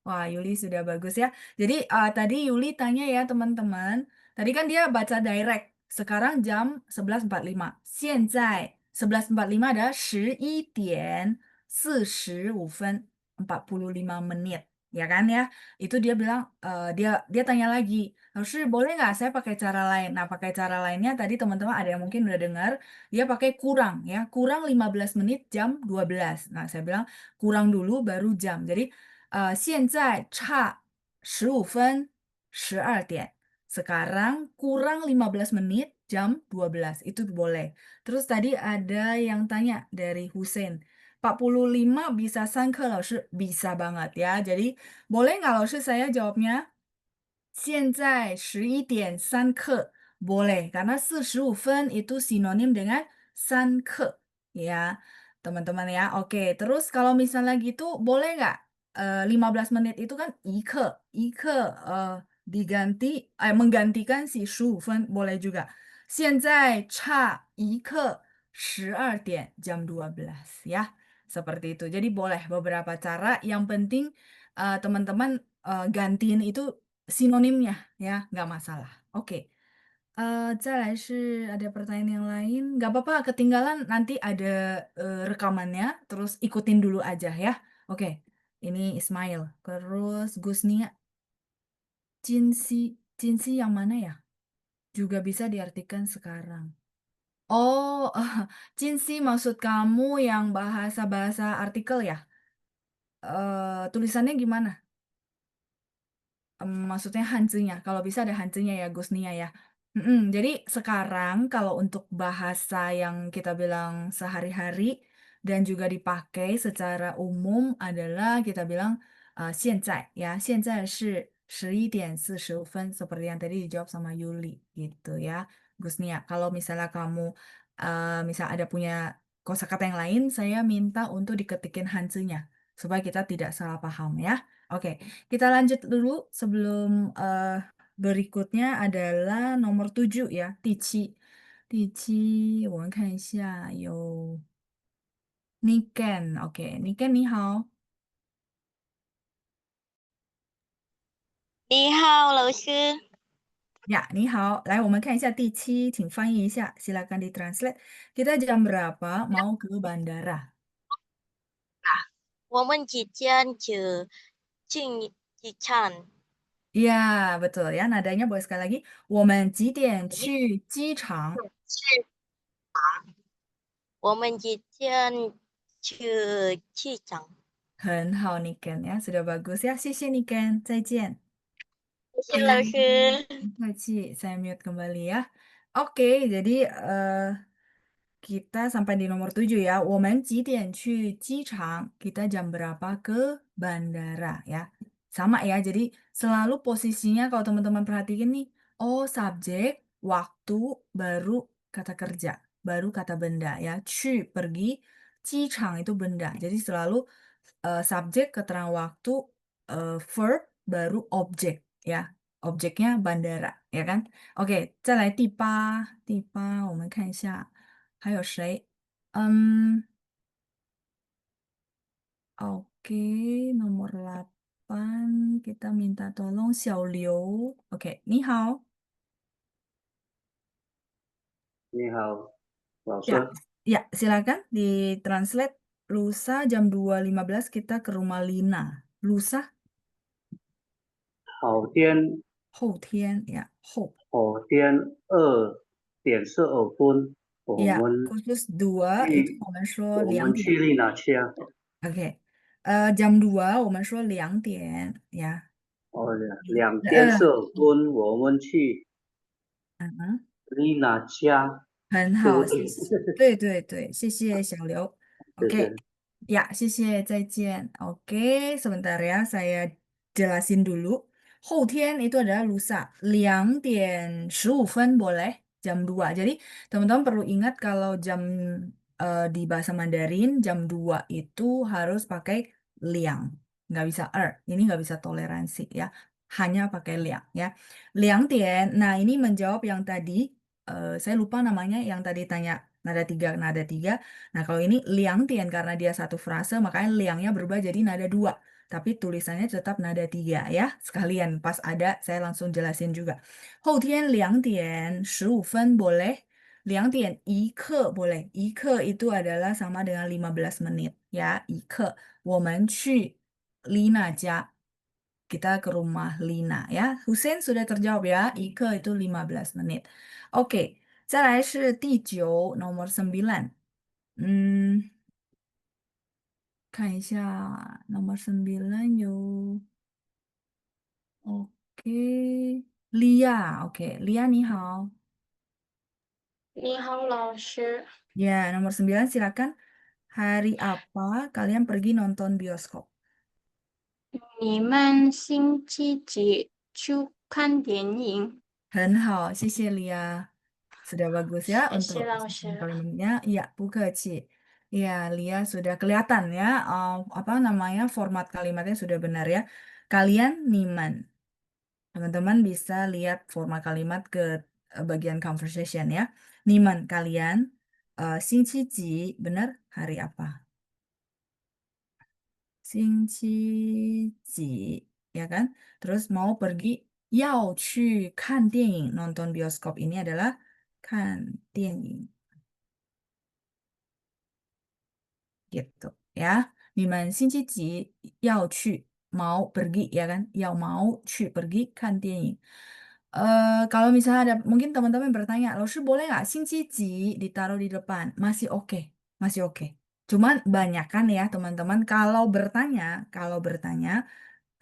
Wah, Yuli sudah bagus ya. Jadi tadi Yuli tanya ya teman-teman. Tadi kan dia baca direct. Sekarang jam 11.45. 现在 11.45 ada 11点45分, 45 menit. ya kan ya. Itu dia bilang dia tanya lagi, "Laoshi, boleh nggak saya pakai cara lain?" Nah, pakai cara lainnya tadi teman-teman ada yang mungkin udah dengar, dia pakai kurang ya. Kurang 15 menit jam 12. Nah, saya bilang kurang dulu baru jam. Jadi 现在差15分12点. Sekarang kurang 15 menit jam 12. Itu boleh. Terus tadi ada yang tanya dari Hussein. 45 bisa sangke laoshi, bisa banget ya. Jadi boleh nggak laoshi saya jawabnya? 现在11点3刻 boleh karena 45 分itu sinonim dengan 3刻 ya teman-teman ya. Oke, terus kalau misalnya gitu boleh nggak 15 menit itu kan 一刻 diganti menggantikan si 15分 boleh juga. 现在差1刻12点jam 12 ya. Seperti itu. Jadi boleh beberapa cara. Yang penting teman-teman gantiin itu sinonimnya ya, nggak masalah. Oke. 再来是ada pertanyaan yang lain. Nggak apa-apa, ketinggalan nanti ada rekamannya, terus ikutin dulu aja ya. Oke, ini Ismail. Terus Gusnia, Jinsi yang mana ya? Juga bisa diartikan sekarang. Oh, Jinsi maksud kamu yang bahasa-bahasa artikel ya? Tulisannya gimana? Maksudnya hanzinya, kalau bisa ada hanzinya ya, Gusnia ya. Jadi sekarang kalau untuk bahasa yang kita bilang sehari-hari dan juga dipakai secara umum adalah kita bilang 现在 ya, 现在是11点45分 seperti yang tadi dijawab sama Yuli gitu ya, Gusnia. Kalau misalnya kamu misal ada punya kosakata yang lain, saya minta untuk diketikin hanzinya supaya kita tidak salah paham ya. Oke. Kita lanjut dulu sebelum berikutnya adalah nomor 7 ya, Tici. Tici, 我们看一下有 Niken. Oke, Niken 你好。你好，老师。Ya, 你好。来，我们看一下第七，请翻译一下，silakan ditranslate. Kita jam berapa mau ke bandara? 我们即将进机场。 Ya, betul ya. Nadanya boleh sekali lagi. 我们几点去机场？我们即将去机场。很好，Niken ya. Sudah bagus ya. 谢谢 Niken. 再见。谢谢老师。Makasih, saya mute kembali ya. Oke, jadi kita sampai di nomor 7 ya. 我们几点去机场? Kita jam berapa ke bandara ya. Sama ya, jadi selalu posisinya kalau teman-teman perhatiin nih, oh subjek, waktu, baru kata kerja, baru kata benda ya. 去 pergi, 机场 itu benda. Jadi selalu subjek, keterangan waktu, verb, baru objek ya. Objeknya bandara, ya kan? Oke, 再来第八，我们看一下还有谁？oke, nomor 8 kita minta tolong Xiao Liu. Oke, 你好。你好，老 Ya, 师， ya, silakan ditranslate. Lusa jam 2.15 kita ke rumah Lina. Lusa, 好天，后天ya, 后好天2点45分，我 ya, 们 khusus 2 itu 去，我们说我们2点。去丽拿家。Oke, jam 2 我们说2点 ya. 哦，2点45分，我们去嗯，丽拿家，很好，对不对？谢谢。对对对，谢谢小刘。对 Oke, 对， ya, 谢谢，再见. Oke, sebentar ya, saya jelasin dulu. 后天 itu adalah lusa. 2.15 boleh, jam 2. Jadi, teman-teman perlu ingat kalau jam di bahasa Mandarin, jam 2 itu harus pakai liang. Nggak bisa ini nggak bisa toleransi ya. Hanya pakai liang ya. 2点, nah ini menjawab yang tadi, saya lupa namanya yang tadi tanya nada 3, nada 3. Nah, kalau ini 2点 karena dia satu frase, makanya liangnya berubah jadi nada 2. Tapi tulisannya tetap nada 3 ya. Sekalian, pas ada saya langsung jelasin juga. 后天2点15分 boleh. 2点1刻 boleh. 1刻 itu adalah sama dengan 15 menit ya. 1刻我们去 Lina 家 kita ke rumah Lina ya. Hussein sudah terjawab ya. Ike itu 15 menit. Oke, 再来是第9 nomor 9. Kan一下 nomor 9 有 Oke, Lia. Oke, Lia 你好. 你好，老师。 Ya, nomor 9 silakan. Hari apa kalian pergi nonton bioskop? 你们星期几去看电影？很好，谢谢 Lia. Sudah bagus ya 谢谢 untuk 老 susunan 师。 kalimatnya. Iya, bukaci. Iya, Lia sudah kelihatan ya. Apa namanya format kalimatnya sudah benar ya. Kalian niman. Teman-teman bisa lihat format kalimat ke bagian conversation ya. Niman kalian. Singci ji, benar hari apa? Singci ji, ya kan? Terus mau pergi, yao qu kan dianying, nonton bioskop ini adalah kan dianying. Gitu ya. Niman singci ji yao qu, mau pergi ya kan? Yao mau qu pergi kan dianying. Kalau misalnya ada, mungkin teman-teman bertanya, Laoshi boleh nggak singci ji ditaruh di depan? Masih oke, masih oke. Cuman banyak kan ya teman-teman, kalau bertanya,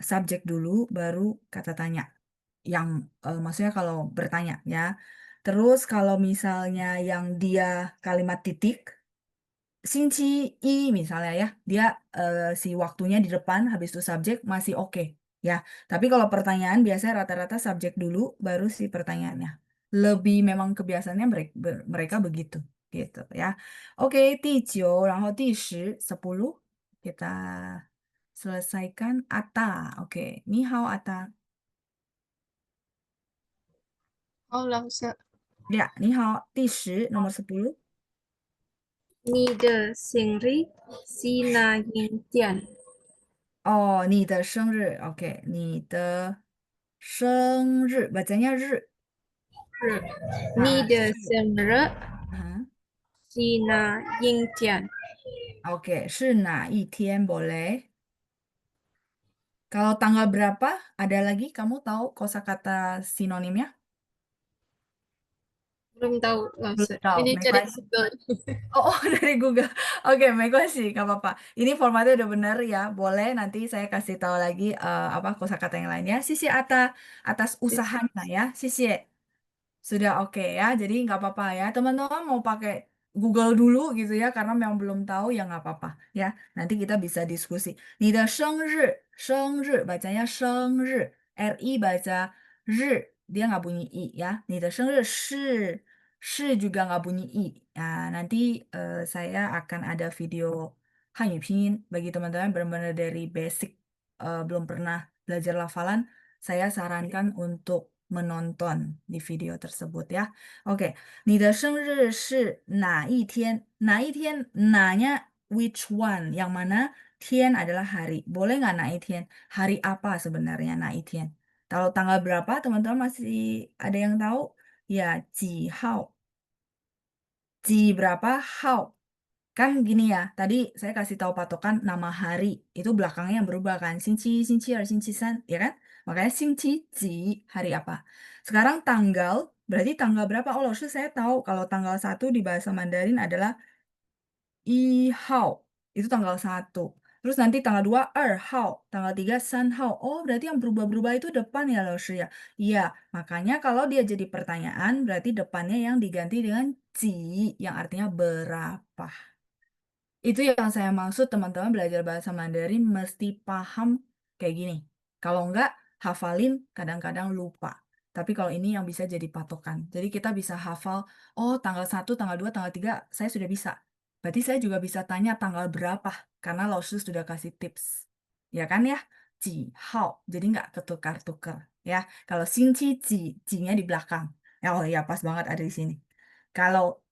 subjek dulu baru kata tanya. Yang maksudnya kalau bertanya ya. Terus kalau misalnya yang dia kalimat titik, Shinchi I misalnya ya, dia si waktunya di depan habis itu subjek masih oke ya. Tapi kalau pertanyaan biasanya rata-rata subjek dulu baru si pertanyaannya. Lebih memang kebiasaannya mereka begitu gitu ya. Oke, 第9, 然后第10, 10 kita selesaikan Ata. Oke, ni hao Ata. 好，老师。 Ya, ni hao. 第10, nomor 10. 你的生日是哪一天？ Oh, 你的生日. Oke, 你的生日. Bacanya 日. 是你的生日 Ah, 是哪一天？ Oke, 是哪一天 boleh. Kalau tanggal berapa, ada lagi kamu tahu kosakata sinonimnya? belum tahu, Belum langsung. tahu, Ini cari meguasi. Google. Oh, dari Google. Oke, meguasi, nggak apa-apa. Ini formatnya udah benar ya. Boleh nanti saya kasih tahu lagi apa kosakata yang lainnya. Sisi atas usahanya ya. Sisi. Sudah oke ya, jadi nggak apa-apa ya. Teman-teman mau pakai Google dulu gitu ya, karena memang belum tahu ya nggak apa-apa ya. Nanti kita bisa diskusi. 你的生日, bacanya 生日, RI baca R, dia nggak bunyi I ya. 你的生日是 juga nggak bunyi I. Nah, nanti saya akan ada video Hanyu Pinyin bagi teman-teman benar-benar dari basic belum pernah belajar lafalan. Saya sarankan untuk menonton di video tersebut ya. Oke, 你的生日是哪一天？哪一天？哪nya which one? Yang mana? Tian adalah hari. Boleh nggak 哪一天? Hari apa sebenarnya 哪一天? Kalau tanggal berapa teman-teman masih ada yang tahu? Ya, 几号. Ji berapa? Hao. Kan gini ya, tadi saya kasih tahu patokan nama hari. Itu belakangnya yang berubah kan. Xingqi, Xingqi 2, Xingqi 3, ya kan? Makanya Xingqi Ji, hari apa? Sekarang tanggal, berarti tanggal berapa? Oh, langsung saya tahu kalau tanggal 1 di bahasa Mandarin adalah I Hao. Itu tanggal 1. Terus nanti tanggal 2, Hao. Tanggal 3, Hao. Oh, berarti yang berubah-berubah itu depan ya, langsung ya? Iya, makanya kalau dia jadi pertanyaan, berarti depannya yang diganti dengan Ji, yang artinya berapa. Itu yang saya maksud teman-teman belajar bahasa Mandarin mesti paham kayak gini. Kalau enggak, hafalin kadang-kadang lupa. Tapi kalau ini yang bisa jadi patokan. Jadi kita bisa hafal, oh tanggal 1, tanggal 2, tanggal 3, saya sudah bisa. Berarti saya juga bisa tanya tanggal berapa, karena Laoshi sudah kasih tips. Ya kan ya? Ji, hao. Jadi nggak ketukar-tukar. Ya, kalau Xingqi ji, ji-nya di belakang. Oh ya, pas banget ada di sini. Kalau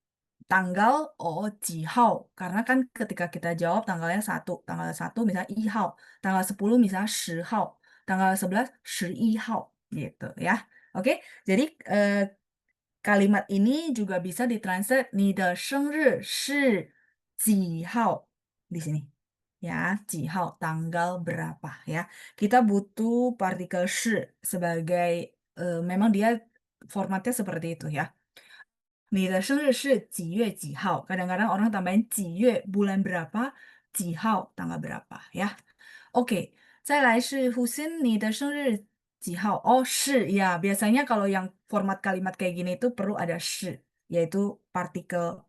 tanggal jihao karena kan ketika kita jawab tanggal 1 misalnya ihao, tanggal 10 misalnya shihao, tanggal 11 shihao gitu ya. Oke, jadi kalimat ini juga bisa ditranslate 你的生日是几号 di sini. ya, 几号 tanggal berapa ya. Kita butuh partikel 是 sebagai memang dia formatnya seperti itu ya. 你的生日是几月几号? Kadang-kadang orang tambahin 几月 bulan berapa, 几号 tanggal berapa ya. Oke, 再来是 Husin, 你的生日几号? Oh, 是 ya. Biasanya kalau yang format kalimat kayak gini itu perlu ada 是, yaitu partikel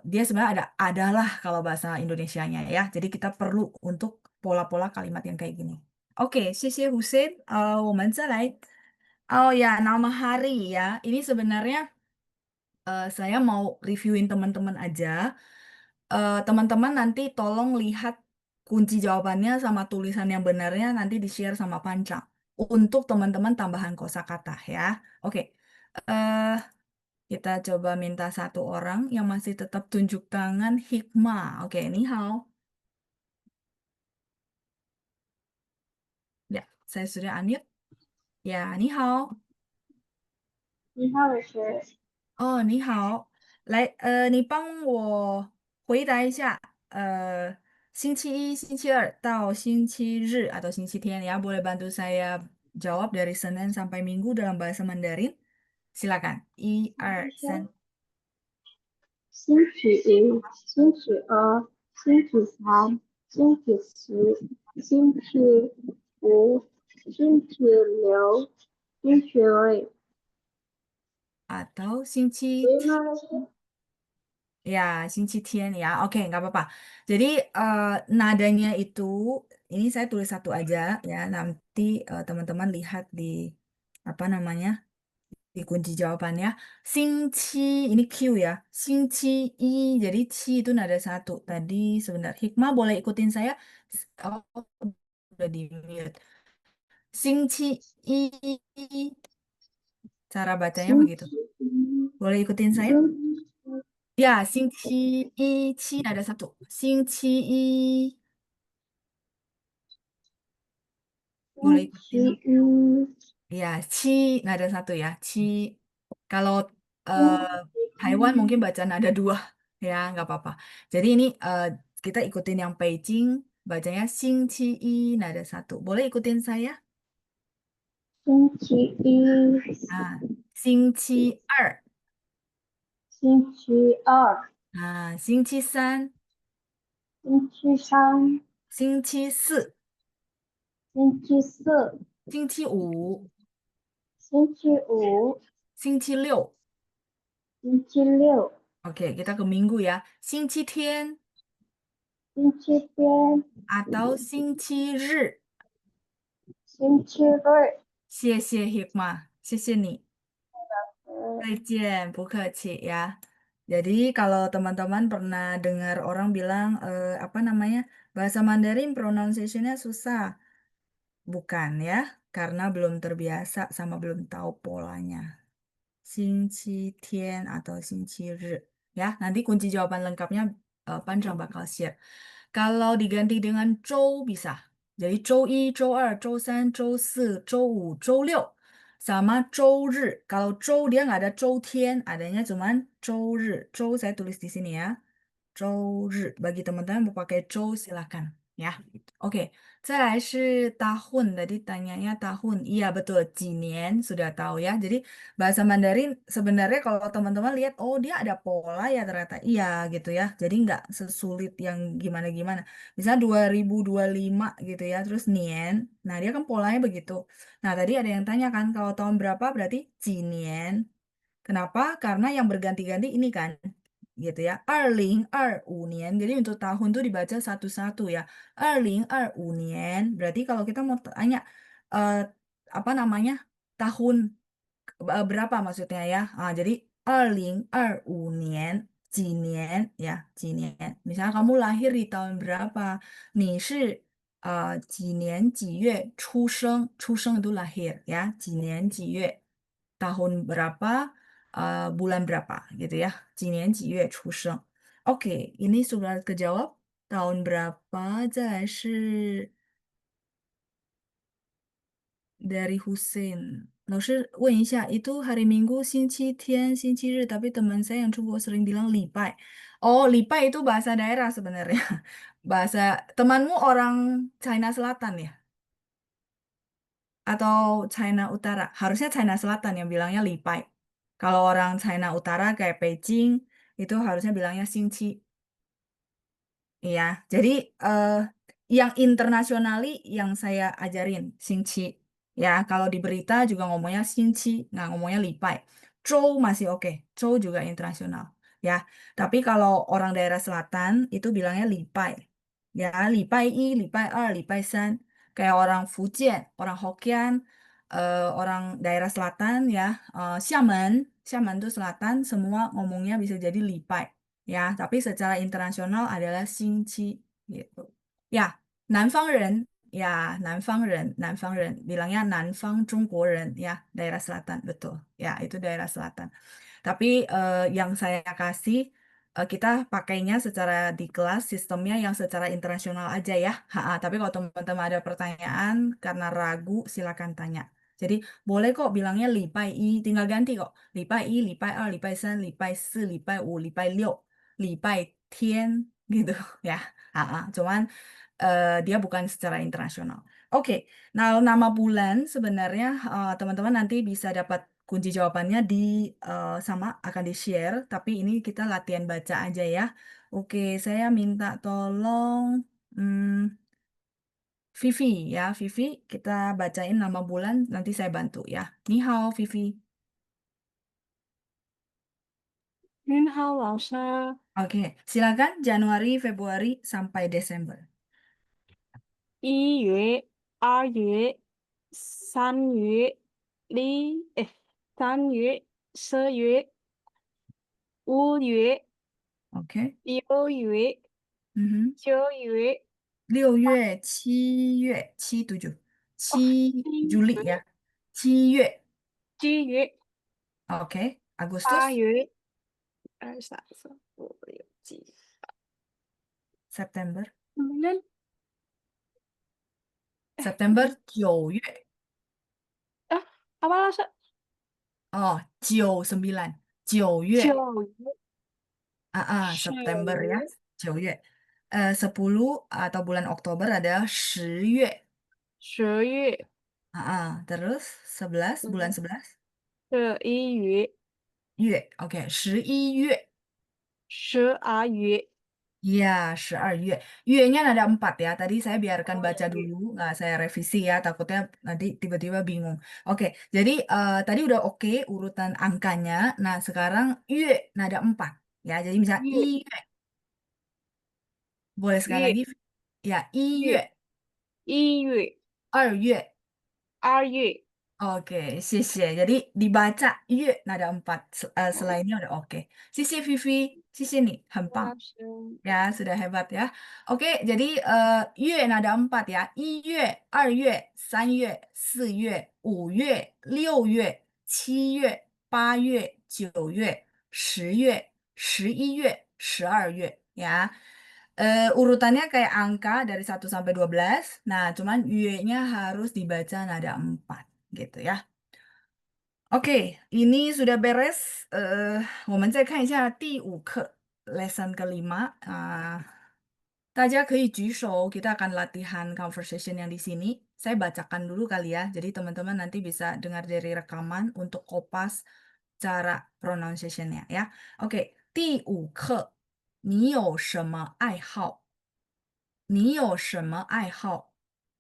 dia sebenarnya ada adalah kalau bahasa Indonesianya ya. Jadi kita perlu untuk pola-pola kalimat yang kayak gini. Oke, 谢谢 Husin. 我们再来 Oh ya, nama hari ya. Ini sebenarnya saya mau reviewin teman-teman aja. Teman-teman nanti tolong lihat kunci jawabannya sama tulisan yang benarnya nanti di-share sama Pancang. Untuk teman-teman tambahan kosakata ya. Oke. eh Kita coba minta satu orang yang masih tetap tunjuk tangan, Hikmah. Oke, ni hao. Ya, saya sudah unmute. Ya, ni hao. 你好，老师。哦，你好，来，你帮我回答一下，星期一、星期二到星期日atau星期天ya, boleh bantu saya jawab dari Senin sampai Minggu dalam bahasa Mandarin? Silakan. 一、二、三。星期一、星期二、星期三、星期四、星期五、星期六、星期日。Atau 星期 Ya, 星期天 ya. Oke, nggak apa-apa. Jadi nadanya itu, ini saya tulis satu aja ya. Nanti teman-teman lihat di apa namanya di kunci jawabannya. 星期 ini Q ya. 星期一 jadi ci itu nada satu. Tadi sebentar. Hikmah boleh ikutin saya? Oh, udah di mute. 星期一 cara bacanya 星 begitu. 期一、Boleh ikutin saya? 星期 Ya, 星期一 ci ada satu. 星期一 boleh 星期 ikutin. 一、 Ya, ci nada satu ya. Ci. Kalau 星 Taiwan 期 mungkin 一、 baca nada dua. Ya, nggak apa-apa. Jadi ini kita ikutin yang Beijing. Bacanya 星期一 nada satu. Boleh ikutin saya? 星期一、Nah, 星期二. 星期二、 Nah, 星期三. 星期三、 星期四. 星期四、星期五. 星期五、 星期六. 星期六、 Oke, kita ke minggu ya. 星期天星期天、 atau 星期日. 星期日。谢谢 Hikmah. 谢谢你。呃，再见, 不客气 ya. Jadi kalau teman-teman pernah dengar orang bilang apa namanya bahasa Mandarin pronunciation-nya susah, bukan ya? Karena belum terbiasa sama belum tahu polanya. 星期天 atau 星期日 ya. Nanti kunci jawaban lengkapnya Panjang bakal share. Kalau diganti dengan 周 bisa. Jadi 周一、周二、周三、周四、周五、周六 sama 周日. Kalau 周 dia nggak ada 周天, adanya cuman 周日. 周 saya tulis di sini ya. 周日. Bagi teman-teman mau pakai 周 silakan ya. Oke. 再来是 tahun. Tadi tanyanya tahun. Iya betul, 几年 sudah tahu ya. Jadi bahasa Mandarin sebenarnya kalau teman-teman lihat, oh dia ada pola ya ternyata. Iya gitu ya. Jadi nggak sesulit yang gimana-gimana. Misalnya 2025 gitu ya, terus nien. Nah dia kan polanya begitu. Nah tadi ada yang tanya kan, kalau tahun berapa berarti 几年. Kenapa? Karena yang berganti-ganti ini kan, gitu ya. 2025 年. Jadi untuk tahun tuh dibaca satu-satu ya. 2025年. Berarti kalau kita mau tanya eh, apa namanya tahun berapa maksudnya ya? Jadi 2025年 几年 ya, 几年. Misalnya kamu lahir di tahun berapa? 你是几年几月出生？出生 itu lahir ya. 几年几月 tahun berapa? Bulan berapa gitu ya. 几年几月出生? Oke, ini sudah kejawab. Tahun berapa? 再来是 dari Hussein. 老师问一下, itu hari Minggu, 星期天, 星期日, tapi teman saya yang Cubo sering bilang 礼拜. Oh, lipai itu bahasa daerah sebenarnya. Bahasa temanmu orang China Selatan ya? Atau China Utara? Harusnya China Selatan yang bilangnya lipai. Kalau orang China Utara kayak Beijing, itu harusnya bilangnya Xinqi. Iya, jadi eh, yang internasionali yang saya ajarin, Xinqi. Ya, kalau di berita juga ngomongnya Xinqi, nggak ngomongnya lipai. Zhou masih oke, Zhou juga internasional. Ya, tapi kalau orang daerah selatan itu bilangnya lipai. Ya, lipai i, lipai er, lipai san. Kayak orang Fujian, orang Hokkien, orang daerah selatan ya, Xiamen, Xiamen itu selatan, semua ngomongnya bisa jadi lipai. Ya, tapi secara internasional adalah Xinqi gitu. Ya, 南方人 ya, 南方人, 南方人 bilangnya 南方中国人 ya, daerah selatan betul. Ya, itu daerah selatan. Tapi yang saya kasih kita pakainya secara di kelas sistemnya yang secara internasional aja ya. Ha, tapi kalau teman-teman ada pertanyaan karena ragu silakan tanya. Jadi boleh kok bilangnya 礼拜一, tinggal ganti kok. 礼拜一, 礼拜二, 礼拜三, 礼拜四, 礼拜五, 礼拜六, 礼拜天 gitu ya. Cuman dia bukan secara internasional. Oke, nah nama bulan sebenarnya teman-teman nanti bisa dapat kunci jawabannya di sama akan di-share, tapi ini kita latihan baca aja ya. Oke, saya minta tolong hmm, Vivi ya, Vivi, kita bacain nama bulan, nanti saya bantu ya. Ni hao, Vivi. 您好，老师。Oke, silakan Januari, Februari sampai Desember. 1月、2月、3月、3月、4月、5月、Oke. 6月、Mhm. 9月、6月、7月、7、7、7 Juli 7月、ya. 7月, 7月、oke. 八 Agustus, 月、2、3、4、5、6、7、September, 9、September 9月. apa lah, Sa? Oh, 9, 9月. 9月、September ya. 10月、9月. 10 atau bulan Oktober adalah 10月. 10月、Terus 11, bulan 嗯，11. 11月、月, oke. 11月. 12月、Iya, 12月. Y-nya ada 4 ya. Tadi saya biarkan baca 2月、dulu, nggak saya revisi ya. Takutnya nanti tiba-tiba bingung. Oke, jadi tadi udah oke urutan angkanya. Nah, sekarang Y nada 4. Ya, jadi misalnya I, 月、boleh sekali 月、lagi. Ya, I 月, 月、1月、2月. 2月。Oke, 谢谢. Jadi dibaca Y nada 4. 哦，Selainnya udah oke. 谢谢 Vivi. 谢谢你，很棒。老师，Ya, sudah hebat ya. Oke, jadi 月 nada 4 ya. 1月、2月、3月、4月、5月、6月、7月、8月、9月、10月、11月、12月 ya. Urutannya kayak angka dari 1 sampai 12. Nah, cuman Y-nya harus dibaca nada 4 gitu ya. Oke, ini sudah beres. 我们再看一下第5课 lesson kelima. 大家可以举手, kita akan latihan conversation yang di sini. Saya bacakan dulu kali ya. Jadi teman-teman nanti bisa dengar dari rekaman untuk kopas cara pronunciation-nya ya. Oke, 第5课你有什么爱好？你有什么爱好？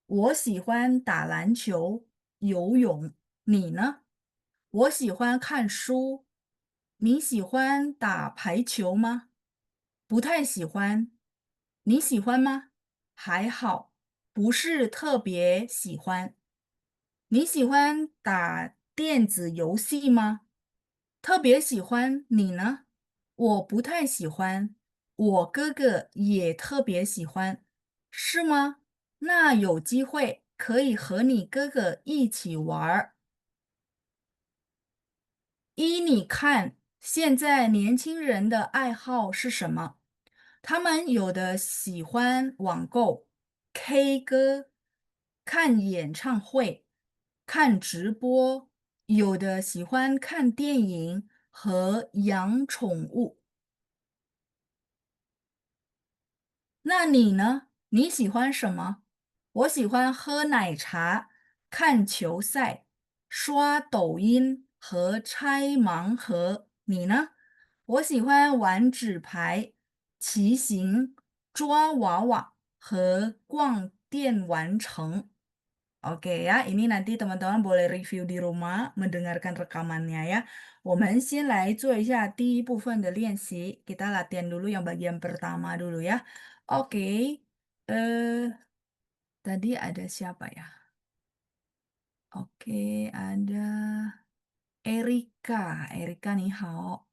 我喜欢打篮球、游泳。你呢？我喜欢看书。你喜欢打排球吗？不太喜欢。你喜欢吗？还好，不是特别喜欢。你喜欢打电子游戏吗？特别喜欢。你呢？我不太喜欢。我哥哥也特别喜欢。是吗？那有机会可以和你哥哥一起玩儿。依你看，现在年轻人的爱好是什么？他们有的喜欢网购、K 歌、看演唱会、看直播，有的喜欢看电影和养宠物。那你呢？你喜欢什么？我喜欢喝奶茶、看球赛、刷抖音和拆盲盒。你呢？我喜欢玩纸牌、骑行、抓娃娃和逛电玩城。Oke ya, ini nanti teman-teman boleh review di rumah, mendengarkan rekamannya ya. 我们先来做一下第一部分的练习, kita latihan dulu yang bagian pertama dulu ya. Oke, eh tadi ada siapa ya? Oke, ada Erika. Erika 你好，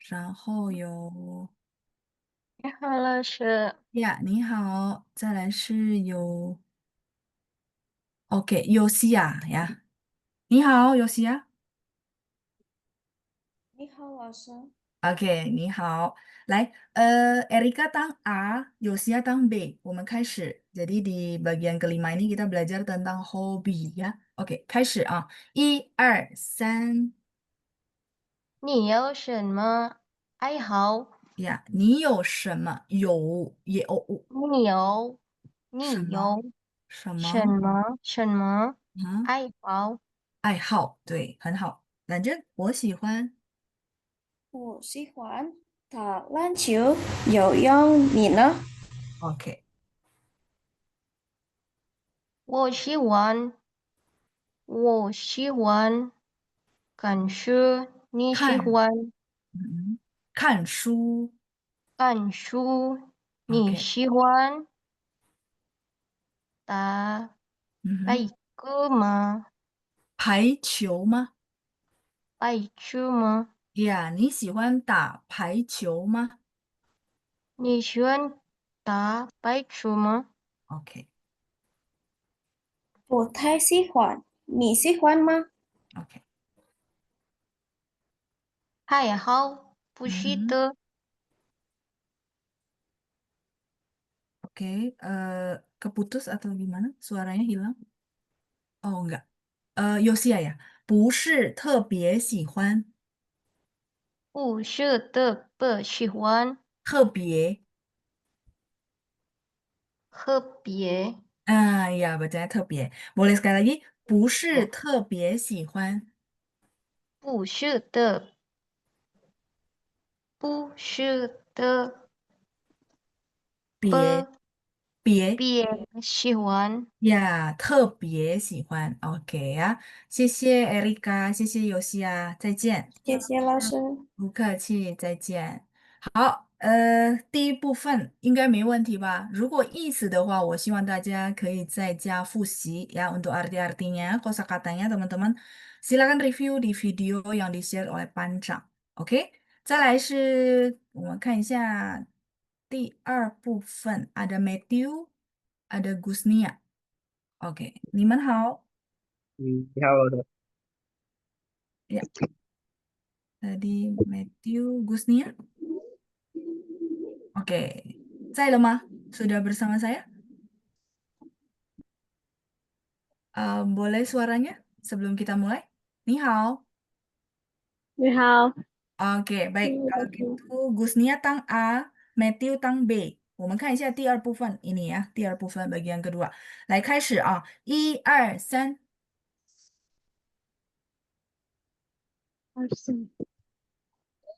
然后有你好，老师。呀，你好，再来是有 OK Yosia 呀，你好 Yosia。你好，老师。OK，你好，来，Erika 当 A，Yosia 当 B，我们开始。Jadi di bagian kelima ini kita belajar tentang hobi ya. Oke，开始啊，1、2、3，你有什么爱好？呀，你有什么？你有什么你有什么什么嗯爱好？爱好？对，很好。反正我喜欢我喜欢打篮球、游泳，你呢？OK，我喜欢看书。你喜看，欢看书看书？你，OK，喜欢打嗯哼，排球吗？排球吗？排球吗？呀，你喜欢打排球吗你喜欢打排球吗？？OK 不太喜欢，你喜欢吗？OK，还好，不嗯哼是的。，OK，keputus atau gimana? Suaranya hilang? Oh enggak, Yosia ya, 不是特别喜欢，不是的，不喜欢，特别，特别，ya bacanya 特别. Boleh sekali lagi, 不是特别喜欢，不是的，不是的，别不别别喜欢。呀，特别喜欢，OK 呀，谢谢 Erika，谢谢 Yosia，再见。谢谢老师。不客气，再见。好，第一部分应该没问题吧？如果意思的话，我希望大家可以在家复习ya untuk arti-artinya, kosakatanya teman-teman. Silakan review di video yang di-share oleh Pancang. OK，再来是我们看一下第二部分，ada Matthew，ada Gusnia。OK，你们好。你好，老师。Ya, tadi Matthew Gusnia. Oke, 在了吗? Sudah bersama saya? Boleh suaranya sebelum kita mulai? 你好. 你好，Oke, baik. 老 Kalau 师。gitu, Gusnia tang A, Matthew tang B. 我们看一下第二部分 ini ya, 第二部分 bagian kedua. 来，开始啊，1、2、3。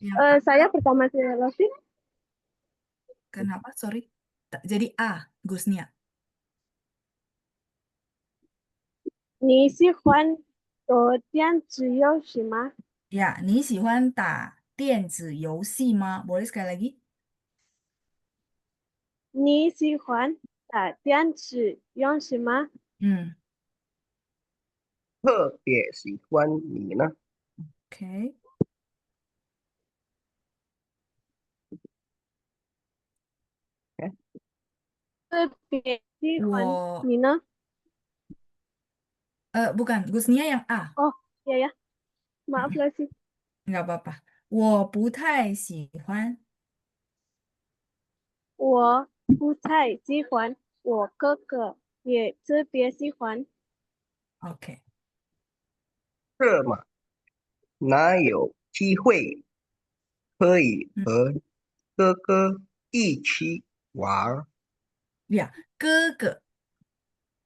Yang A, Saya pertama sih, Lofi. kenapa? Sorry. Jadi A, Gusnia. 你喜欢做电子游戏吗？Ya, 你喜欢打电子游戏吗? Boleh sekali lagi? 你喜欢打电子游戏吗？Hmm, 特别喜欢你呢？oke. 哎，我特别喜欢你呢？bukan, Gusnia yang A. Oh, iya ya. Maaf, Lofi. Nggak apa-apa. 我不太喜欢. 我不太喜欢，我哥哥也特别喜欢。Oke. 这嘛，哪有机会可以 Hmm, 和哥哥一起玩儿？ Ya, ke.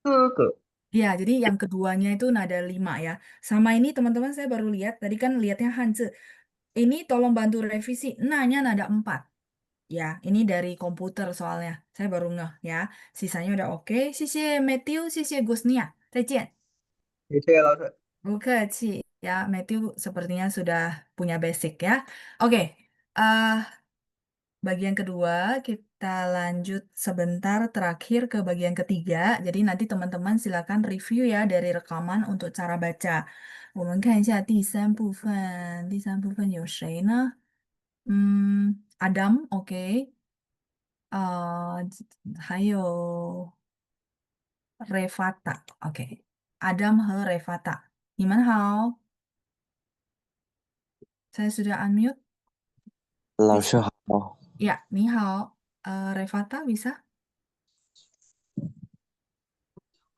哥哥， Ya, jadi yang keduanya itu nada 5 ya. Sama ini teman-teman saya baru lihat, tadi kan lihatnya Hanzi. Ini tolong bantu revisi, nanya nada 4. Ya, ini dari komputer soalnya. Saya baru ngeh ya. Sisanya udah oke. Sisi Matthew, sisi Gusnia. 再见。谢谢老师。Bukan ya, Matthew sepertinya sudah punya basic ya. Oke, bagian kedua kita lanjut sebentar terakhir ke bagian ketiga. Jadi nanti teman-teman silakan review ya dari rekaman untuk cara baca. 我们看一下第三部分，第三部分有谁呢？Adam, oke. 还有 Revata, oke. Adam 和 Revata. 你们好，saya sudah unmute. 老 Bisa? 师好， Ya, 你好. Revata bisa?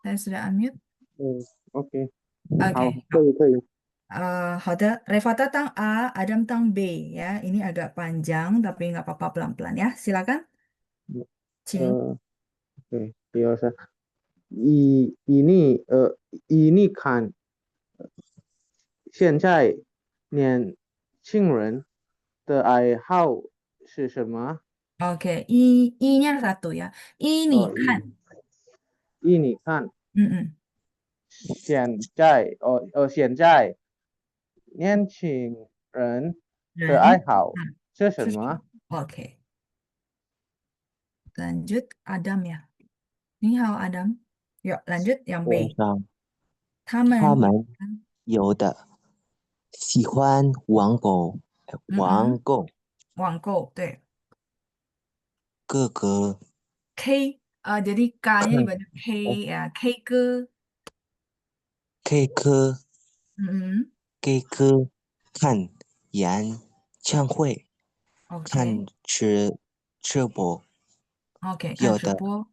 Saya sudah unmute. OK， Oke, 好，可 好. 以可以。好的, Revata tang A, Adam tang B ya. Ini agak panjang tapi nggak apa-apa pelan-pelan ya. Silakan, 请. OK，第二声，以你看，现在年轻人的爱好是什么？ Oke, I-nya satu ya. Ini 看. 以你看， Mm-mm. 现在年轻人的爱 Dan 好是什 sesuatu. 么？ Oke, lanjut Adam ya. 你好 Adam. Yuk lanjut yang 晚 B. 上他们他们有的喜欢网购，网购网购对哥哥 K jadi K-nya dibaca K ya K ke K 科 mm-mm. K 科看演唱会， Oke 看直播， Oke 看有的直播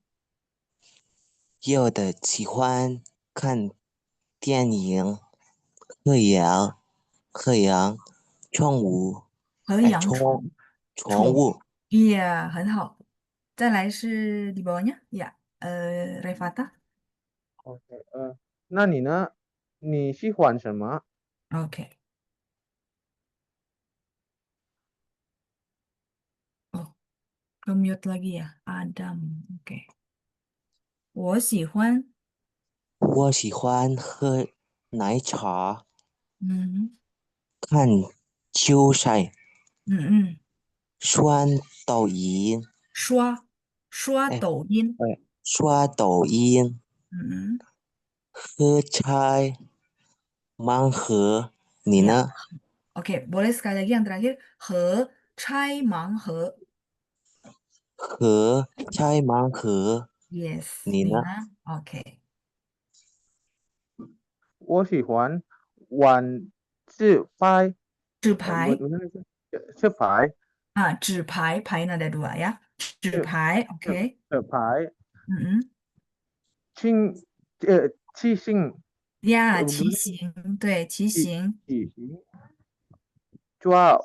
有的喜欢看电影，和养宠物，和哎，养宠宠物。iya 很好再来是 di bawahnya ya Revata OK，那你呢？你喜欢什么？ Oke oh ke mute lagi ya Adam Oke 我喜欢我喜欢喝奶茶，嗯看球赛，嗯刷抖音，刷哎抖音刷抖音，嗯喝菜，盲盒。你 ya 呢？ Oke boleh sekali lagi yang terakhir 和拆盲盒喝菜盲盒。 Yes, 你呢？你呢？OK，我喜欢玩自拍，纸牌自拍，纸牌 ada dua ya，纸牌，OK，自拍，嗯轻骑行，呀，骑不是行，对，骑骑行，骑行，抓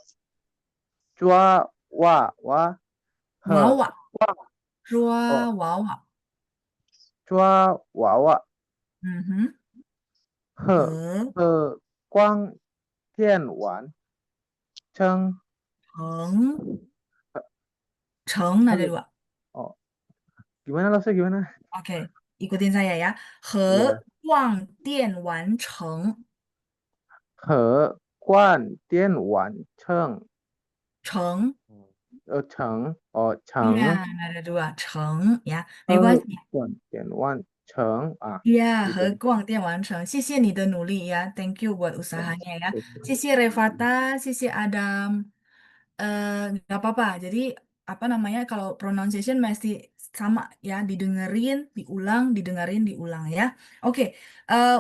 娃娃和娃娃，抓娃娃，抓娃娃嗯哼，和和光电玩成城城 ada Halo. dua，OK，Oh, gimana lo sih gimana? ikutin saya ya，和 Ya, 逛电玩城 He Quan Tiên Wan Cheng 城，Cheng ya ada dua 城呀，没关 He 系。Quan Tiên Wan Cheng Ya, gitu. 和逛店完成，谢谢你的努力呀，Thank you buat usahanya ya，谢谢 Revata，谢谢 Adam，nggak apa-apa, jadi apa namanya kalau pronunciation masih sama ya, didengerin, diulang, didengerin, diulang ya. OK，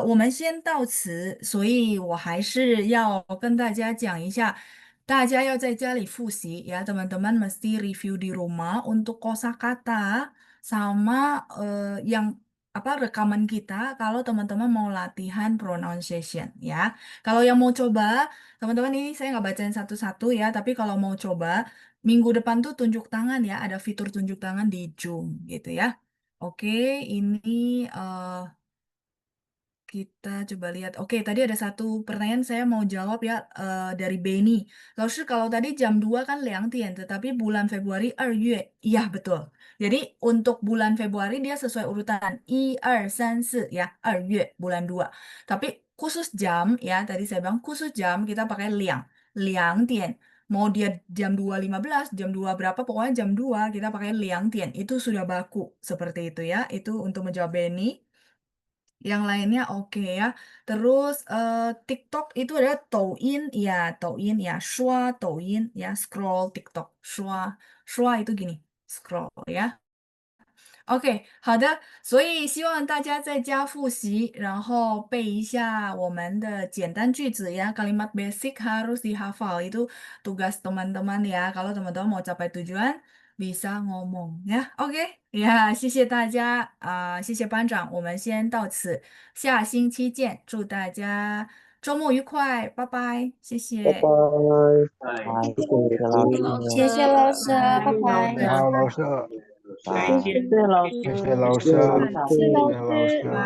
我们先到此，所以我还是要跟大家讲一下，大家要在家里复习ya, teman-teman mesti review di rumah untuk kosakata sama yang apa rekaman kita kalau teman-teman mau latihan pronunciation ya. Kalau yang mau coba, teman-teman ini saya nggak bacain satu-satu ya, tapi kalau mau coba minggu depan tuh tunjuk tangan ya, ada fitur tunjuk tangan di Zoom gitu ya. Oke, ini kita coba lihat. Oke, tadi ada satu pertanyaan saya mau jawab ya dari Benny. Lalu kalau tadi jam 2 kan Liang Tian, tetapi bulan Februari 2 月. Iya, betul. Jadi untuk bulan Februari dia sesuai urutan 1, 2, 3, 4 ya, 2 月, bulan 2. Tapi khusus jam ya, tadi saya bilang khusus jam kita pakai Liang. Liang Tian. Mau dia jam 2.15, jam 2 berapa, pokoknya jam 2 kita pakai Liang Tian. Itu sudah baku seperti itu ya. Itu untuk menjawab Benny. Yang lainnya oke ya. Terus TikTok itu ada Douyin ya, Shua Douyin ya, scroll TikTok, Shua itu gini, scroll 呀。OK，好的，所以希望大家在家复习，然后背一下我们的简单句子ya. Kalimat basic harus dihafal. Itu tugas teman-teman ya. Kalau teman-teman mau capai tujuan, bisa ngomong ya. OK，呀，谢谢大家谢谢班长，我们先到此，下星期见，祝大家周末愉快，拜拜，谢拜谢。拜。拜，谢谢老师，谢谢老师，拜拜。好，老师，拜。谢谢老师。谢谢老师，谢谢老师。谢谢老师。